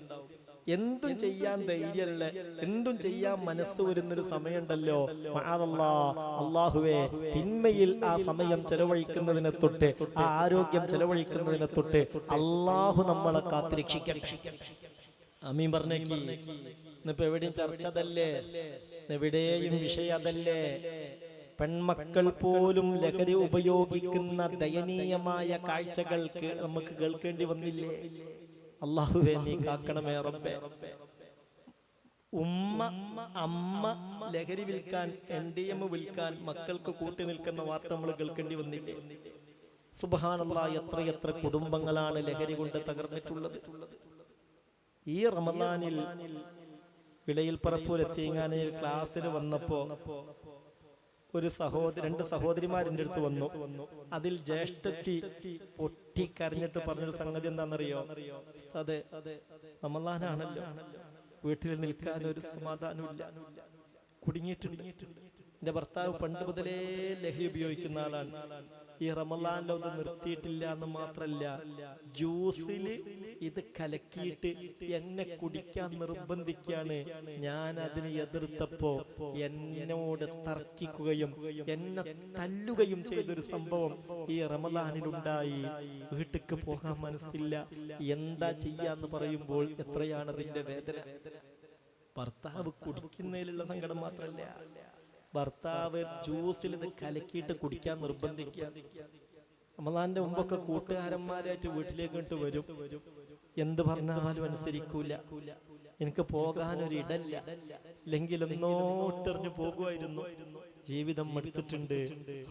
എന്തും ചെയ്യാൻ ധൈര്യമുള്ള, എന്തും ചെയ്യാൻ മനസ്സ് വരുന്നൊരു സമയമുണ്ടല്ലോ, അള്ളാഹുവേ, തിന്മയിൽ ആ സമയം ചെലവഴിക്കുന്നതിനെ തൊട്ട്, ആ ആരോഗ്യം ചെലവഴിക്കുന്നതിനെ തൊട്ട് അള്ളാഹു നമ്മളെ കാത്തുരക്ഷിക്കട്ടെ. ആമീൻ പറഞ്ഞേക്ക്. ഇന്നിപ്പോ എവിടെയും ചർച്ച അതല്ലേ, എവിടെയും വിഷയം അതല്ലേ. പെൺമക്കൾ പോലും ലഹരി ഉപയോഗിക്കുന്ന ദയനീയമായ കാഴ്ചകൾ നമുക്ക് കേൾക്കേണ്ടി വന്നില്ലേ? അല്ലാഹുവേ നീ കാക്കണമേ റബ്ബേ. അമ്മ ലഹരി വിൽക്കാൻ, NDM വിൽക്കാൻ മക്കൾക്ക് കൂട്ടി നിൽക്കുന്ന വാർത്ത നമ്മൾ കേൾക്കേണ്ടി വന്നില്ലേ? സുബ്ഹാനല്ലാഹ്, എത്രയെത്ര കുടുംബങ്ങളാണ് ലഹരി കൊണ്ട് തകർന്നിട്ടുള്ളത്. ഈ റമദാനിൽ വിളയിൽപ്പറപ്പൂർ എത്തിങ്ങാനയിൽ ക്ലാസ്സിൽ വന്നപ്പോ രണ്ട് സഹോദരിമാരിന്റെ അടുത്ത് വന്നു. അതിൽ ജ്യേഷ്ഠത്തി പൊട്ടിക്കരഞ്ഞിട്ട് പറഞ്ഞൊരു സംഗതി എന്താണെന്നറിയോ? അതെ, റമദാനാണല്ലോ, വീട്ടിൽ നിൽക്കാൻ ഒരു സമാധാനമില്ല, കുടുങ്ങിയിട്ടുണ്ട്. എന്റെ ഭർത്താവ് പണ്ട് മുതലേ ലഹരി ഉപയോഗിക്കുന്ന ആളാണ്. ഈ റമദാനിലൊന്നും നിർത്തിയിട്ടില്ല എന്ന് മാത്രല്ല, ജ്യൂസിൽ ഇത് കലക്കിയിട്ട് എന്നെ കുടിക്കാൻ നിർബന്ധിക്കാണ്. ഞാൻ അതിനെ എതിർത്തപ്പോ എന്നോട് തർക്കിക്കുകയും എന്നെ തല്ലുകയും ചെയ്തൊരു സംഭവം ഈ റമദാനിലുണ്ടായി. വീട്ടിക്ക് പോകാൻ മനസ്സില്ല, എന്താ ചെയ്യാന്ന് പറയുമ്പോൾ എത്രയാണ് അതിന്റെ വേദന. ഭർത്താവ് കുടിക്കുന്നതിലുള്ള സങ്കടം മാത്രല്ല, ഭർത്താവ് ജ്യൂസിൽ ഇത് കലക്കിയിട്ട് കുടിക്കാൻ നിർബന്ധിക്കുക. റമദാന്റെ മുമ്പൊക്കെ കൂട്ടുകാരന്മാരായിട്ട് വീട്ടിലേക്ക് വരും, എന്ത് പറഞ്ഞാലും അനുസരിക്കൂല. എനിക്ക് പോകാനൊരിടല്ല, അല്ലെങ്കിൽ ഒന്നോട്ടെറിഞ്ഞു പോകുമായിരുന്നു. ജീവിതം മടുത്തിട്ടുണ്ട്.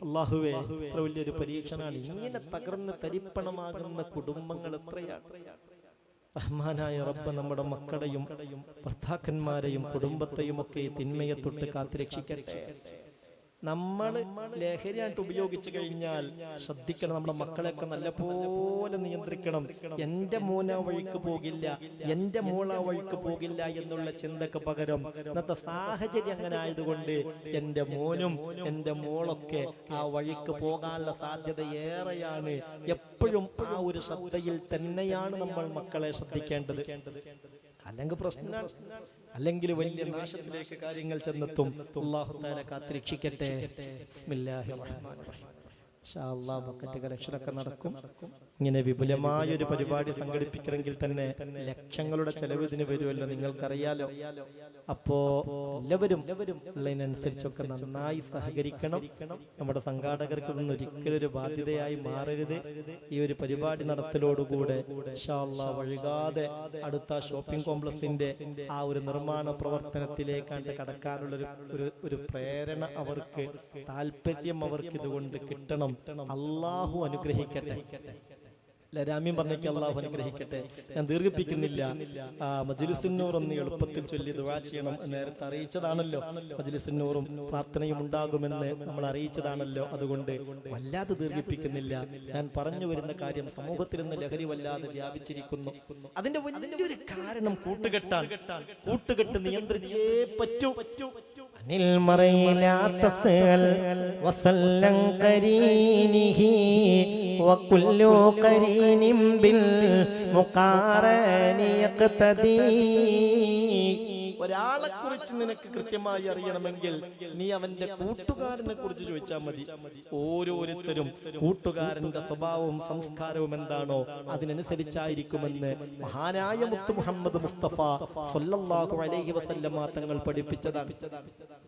അല്ലാഹുവേ, എത്ര വലിയൊരു പരീക്ഷണാണ്. ഇങ്ങനെ തകർന്ന് തരിപ്പണമാകുന്ന കുടുംബങ്ങൾ എത്രയാണ്. റഹ്മാനായ റബ്ബ് നമ്മുടെ മക്കളെയും ഭർത്താക്കന്മാരെയും കുടുംബത്തെയും ഒക്കെ തിന്മയെ തൊട്ട് കാത്തുരക്ഷിക്കട്ടെ. നമ്മൾ ലഹരിയായിട്ട് ഉപയോഗിച്ചു കഴിഞ്ഞാൽ ശ്രദ്ധിക്കണം, നമ്മുടെ മക്കളെയൊക്കെ നല്ലപോലെ നിയന്ത്രിക്കണം. എന്റെ മോന വഴിക്ക് പോകില്ല, എന്റെ മോള വഴിക്ക് പോകില്ല എന്നുള്ള ചിന്തക്ക് പകരം ഇന്നത്തെ സാഹചര്യം അങ്ങനെ ആയതുകൊണ്ട് എന്റെ മോനും എന്റെ മോളൊക്കെ ആ വഴിക്ക് പോകാനുള്ള സാധ്യത ഏറെയാണ്. എപ്പോഴും ആ ഒരു ശ്രദ്ധയിൽ തന്നെയാണ് നമ്മൾ മക്കളെ ശ്രദ്ധിക്കേണ്ടത്. അല്ലെങ്കിൽ പ്രശ്നമാണ്, അല്ലെങ്കിൽ വലിയ നാശത്തിലേക്ക് കാര്യങ്ങൾ ചെന്നെത്തും. അല്ലാഹു തആല കാത്തുരക്ഷിക്കട്ടെ. ബിസ്മില്ലാഹിർ റഹ്മാനിർ റഹീം. ഇൻഷാ അല്ലാഹ് ബക്കറ്റ് കളക്ഷനൊക്കെ നടക്കും. ഇങ്ങനെ വിപുലമായൊരു പരിപാടി സംഘടിപ്പിക്കണമെങ്കിൽ തന്നെ ലക്ഷങ്ങളുടെ ചെലവ് ഇതിന് വരുമല്ലോ, നിങ്ങൾക്കറിയാലോ. അപ്പോ എല്ലാവരും ഉള്ളതിനനുസരിച്ചൊക്കെ നന്നായി സഹകരിക്കണം. നമ്മുടെ സംഘാടകർക്ക് ഇതൊന്നും ഒരിക്കലും ഒരു ബാധ്യതയായി മാറരുത്. ഈ ഒരു പരിപാടി നടത്തലോടുകൂടെ ഇൻഷാ അല്ലാഹ് വൈകാതെ അടുത്ത ഷോപ്പിംഗ് കോംപ്ലക്സിന്റെ ആ ഒരു നിർമ്മാണ പ്രവർത്തനത്തിലേക്കാണ്ട് കടക്കാനുള്ള ഒരു പ്രേരണ അവർക്ക്, താല്പര്യം അവർക്ക് ഇതുകൊണ്ട് കിട്ടണം. അല്ലാഹു അനുഗ്രഹിക്കട്ടെ. രാമ്യം പറഞ്ഞേക്ക് അല്ലാഹു അനുഗ്രഹിക്കട്ടെ. ഞാൻ ദീർഘിപ്പിക്കുന്നില്ല. മജ്ലിസുന്നൂർ ഒന്ന് എളുപ്പത്തിൽ ചൊല്ലി ദുആ ചെയ്യണം. നേരത്തെ അറിയിച്ചതാണല്ലോ, മജ്ലിസുന്നൂറും പ്രാർത്ഥനയും ഉണ്ടാകുമെന്ന് നമ്മൾ അറിയിച്ചതാണല്ലോ. അതുകൊണ്ട് വല്ലാതെ ദീർഘിപ്പിക്കുന്നില്ല. ഞാൻ പറഞ്ഞു വരുന്ന കാര്യം, സമൂഹത്തിൽ നിന്ന് ലഹരി വല്ലാതെ വ്യാപിച്ചിരിക്കുന്നു. അതിന്റെ വലിയൊരു കാരണം കൂട്ടുകെട്ട് നിയന്ത്രിച്ചേ പറ്റൂ. അനിൽ മറയിലാ തസ്അൽ വസല്ലം കരീനിഹി വകുല്ലു കരീനിൻ ബിൽ മുഖാറനി യഖ്തദീ. ഒരാളെ കുറിച്ച് നിനക്ക് കൃത്യമായി അറിയണമെങ്കിൽ നീ അവന്റെ കൂട്ടുകാരനെ കുറിച്ച് ചോദിച്ചാൽ മതി. ഓരോരുത്തരും കൂട്ടുകാരന്റെ സ്വഭാവവും സംസ്കാരവും എന്താണോ അതിനനുസരിച്ചായിരിക്കുമെന്ന് മഹാനായ മുത്ത് മുഹമ്മദ് മുസ്തഫ സ്വല്ലല്ലാഹു അലൈഹി വസല്ലമ തങ്ങൾ പഠിപ്പിച്ചതാണ്.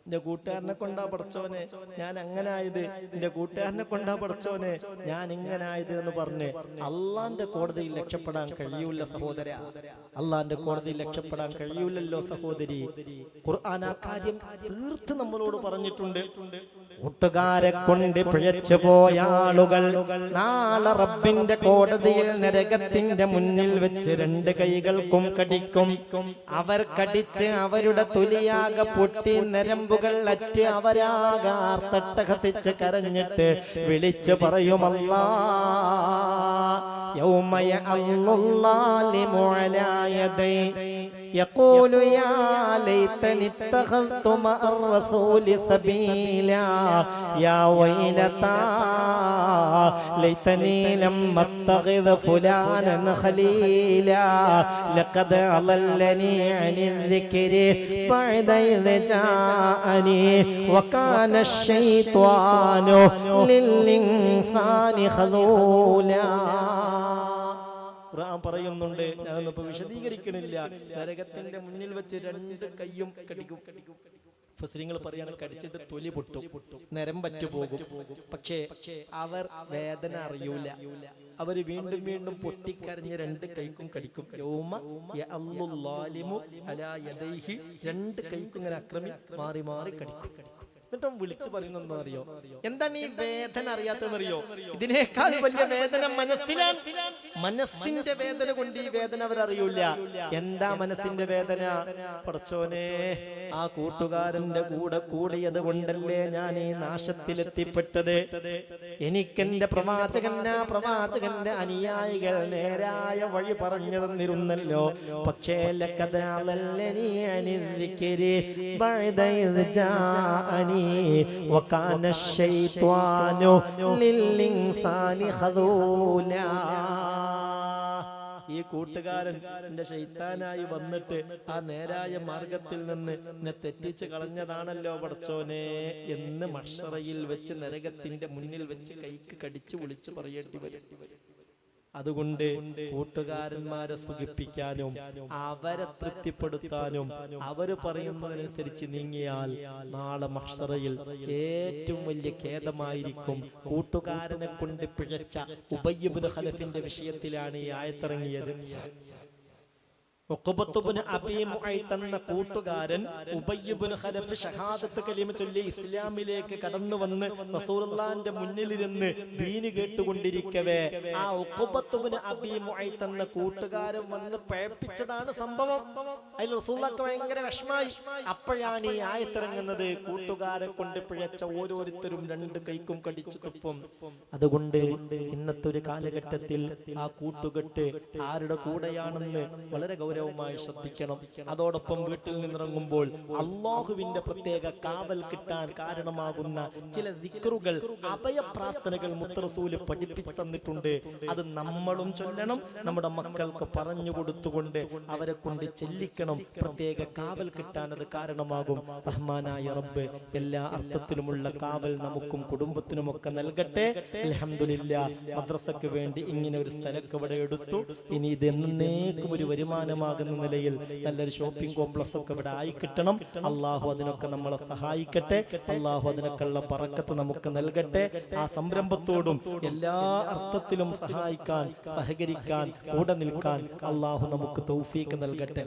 എന്റെ കൂട്ടുകാരനെ കൊണ്ടാ പഠിച്ചവനെ ഞാൻ അങ്ങനെ ആയത്, എന്റെ കൂട്ടുകാരനെ കൊണ്ടാ പഠിച്ചവനെ ഞാൻ ഇങ്ങനെ ആയത് എന്ന് പറഞ്ഞ് അള്ളാന്റെ കോടതിയിൽ രക്ഷപ്പെടാൻ കഴിയൂല സഹോദര. അള്ളാന്റെ കോടതിയിൽ രക്ഷപ്പെടാൻ കഴിയൂലല്ലോ സഹോദരി. ഖുർആൻ ആ കാര്യം തീർത്ത് നമ്മളോട് പറഞ്ഞിട്ടുണ്ട്. കൂട്ടുകാരെ കൊണ്ട് പിഴച്ചു പോയ ആളുകൾ നാളെ റബ്ബിന്റെ കോടതിയിൽ നരകത്തിന്റെ മുന്നിൽ വെച്ച് രണ്ട് കൈകൾക്കും കടിക്കും. അവർ കടിച്ച് അവരുടെ തൊലിയാകെ പൊട്ടി നരമ്പുകൾ അറ്റ് അവരാകെ ആർത്തട്ടഹസിച്ച് കരഞ്ഞിട്ട് വിളിച്ചു പറയും അല്ലാഹ് യൗമ യഅല്ലുല്ലാലിമു അലാ യദൈ യഖൂലു യാ ലൈതനി ഇത്തഖൽതു മഅർ റസൂലി സബീലാ യാ വൈലതാ ലൈതനി ലം അത്തഖിദ് ഫുലാനൻ ഖലീലാ ലഖദ് അളല്ലനി അനി الذിക്രി ബഅദ ഇദ് ജാഅനി വകാന അശ്ശൈത്വാനു ലിൽഇൻസാനി ഖദൂലാ. ഖുർആൻ പറയുന്നുണ്ട്, ഞാനൊന്നിപ്പോ വിശദീകരിക്കണില്ല. നരകത്തിന്റെ മുന്നിൽ വെച്ച് രണ്ട് കയ്യും കടിക്കും. ഫസ്രിങ്ങൾ പറയാണ് കടിച്ചിട്ട് തൊലി പൊട്ടും, നരമ്പറ്റു പോകും. പക്ഷേ അവർ വേദന അറിയൂല. അവര് വീണ്ടും വീണ്ടും പൊട്ടിക്കരഞ്ഞ് രണ്ട് കൈക്കും കടിക്കും. യൗമ യഅല്ലുല്ലാലിമു അലാ യദൈഹി, രണ്ട് കൈക്കും ഇങ്ങനെ അക്രമി മാറി മാറി കടിക്കും. എന്നിട്ടും വിളിച്ചു പറയുന്നത് അറിയോ? എന്താണ് ഈ വേദന അറിയാത്തതെന്നറിയോ? ഇതിനേക്കാൾ വലിയ വേദന മനസ്സിലാണ്. മനസ്സിന്റെ വേദന കൊണ്ട് ഈ വേദന അവരറിയൂല. എന്താ മനസ്സിന്റെ വേദന? പടച്ചോനെ, ആ കൂട്ടുകാരന്റെ കൂടെ കൂടിയത് കൊണ്ടല്ലേ ഞാൻ ഈ നാശത്തിലെത്തിപ്പെട്ടത്. എനിക്കെന്റെ പ്രവാചകന്റെ അനുയായികൾ നേരായ വഴി പറഞ്ഞു തന്നിരുന്നല്ലോ. പക്ഷേ ലഖദ അളല്ലനി അനി الذിക്രി ബഅദ ഇദ് ജാഅനി വകാന അശ്ശൈത്വാനു ലിൽഇൻസാനി ഖദൂലാ. ഈ കൂട്ടുകാരൻ എന്റെ ശൈത്താനായി വന്നിട്ട് ആ നേരായ മാർഗത്തിൽ നിന്ന് എന്നെ തെറ്റിച്ച് കളഞ്ഞതാണല്ലോ പടച്ചോനെ എന്ന് മഹ്ശറയിൽ വെച്ച് നരകത്തിന്റെ മുന്നിൽ വെച്ച് കൈക്ക് കടിച്ചു വിളിച്ചു പറയേണ്ടി വരും. അതുകൊണ്ട് കൂട്ടുകാരന്മാരെ സുഖിപ്പിക്കാനും അവരെ തൃപ്തിപ്പെടുത്താനും അവര് പറയുന്നതനുസരിച്ച് നീങ്ങിയാൽ നാളെ മഹ്ശറയിൽ ഏറ്റവും വലിയ ഖേദമായിരിക്കും. കൂട്ടുകാരനെ കൊണ്ട് പിഴച്ച ഉബയ്യ് ഇബ്നു ഖലഫിന്റെ വിഷയത്തിലാണ് ഈ ആയത്തിറങ്ങിയത്. ഉഖബത്ത് ഇബ്നു അബീ മുഅയ്ത് എന്ന കൂട്ടുകാരൻ ഉബയ്യ് ഇബ്നു ഖലഫ് ഷഹാദത്ത് കലിമ ചൊല്ലി ഇസ്ലാമിലേക്ക് കടന്നു വന്ന് റസൂലുള്ളാഹിന്റെ മുന്നിലിരുന്ന് ദീന് കേട്ടുകൊണ്ടിരിക്കവേ ആ ഉഖബത്ത് ഇബ്നു അബീ മുഅയ്ത് എന്ന കൂട്ടുകാരൻ വന്ന് പഴപ്പിച്ചതാണ് സംഭവം. അതിൽ റസൂലുള്ളാഹിക്ക് ഭയങ്കര വിഷമായി. അപ്പോഴാണ് ഈ ആയത്തിറങ്ങുന്നത്, കൂട്ടുകാരെ കൊണ്ട് പിഴച്ച ഓരോരുത്തരും രണ്ട് കൈക്കും കടിച്ചു തുപ്പും. അതുകൊണ്ട് ഇന്നത്തെ ഒരു കാലഘട്ടത്തിൽ ആ കൂട്ടുകെട്ട് ആരുടെ കൂടെയാണെന്ന് വളരെ ഗൗരവമായി ശ്രദ്ധിക്കണം. അതോടൊപ്പം വീട്ടിൽ നിന്നിറങ്ങുമ്പോൾ അല്ലാഹുവിന്റെ പ്രത്യേക കാവൽ കിട്ടാൻ കാരണമാകുന്ന ചില ദിക്റുകൾ, അഭയപ്രാർത്ഥനകൾ മുത്ത് റസൂല് പഠിപ്പിച്ചു തന്നിട്ടുണ്ട്. അത് നമ്മളും ചൊല്ലണം, നമ്മുടെ മക്കൾക്ക് പറഞ്ഞു കൊടുത്തുകൊണ്ട് അവരെ കൊണ്ട് ചെല്ലിക്കണം. പ്രത്യേക കാവൽ കിട്ടാൻ അത് കാരണമാകും. റഹ്മാനായ റബ്ബ് എല്ലാ അർത്ഥത്തിലുമുള്ള കാവൽ നമുക്കും കുടുംബത്തിനുമൊക്കെ നൽകട്ടെ. അൽഹംദുലില്ലാഹ്, മദ്രസക്ക് വേണ്ടി ഇങ്ങനെ ഒരു സ്ഥലത്ത് ഇവിടെ എടുത്തു. ഇനി ഇത് എന്നേക്കും ഒരു വരുമാനമാകുന്ന നിലയിൽ നല്ലൊരു ഷോപ്പിംഗ് കോംപ്ലക്സ് ഒക്കെ ഇവിടെ ആയി കിട്ടണം. അള്ളാഹു അതിനൊക്കെ നമ്മളെ സഹായിക്കട്ടെ. അള്ളാഹു അതിനൊക്കെയുള്ള ബറക്കത്ത് നമുക്ക് നൽകട്ടെ. ആ സംരംഭത്തോടും എല്ലാ അർത്ഥത്തിലും സഹായിക്കാൻ, സഹകരിക്കാൻ, കൂടെ നിൽക്കാൻ അള്ളാഹു നമുക്ക് തൗഫീഖ് നൽകട്ടെ.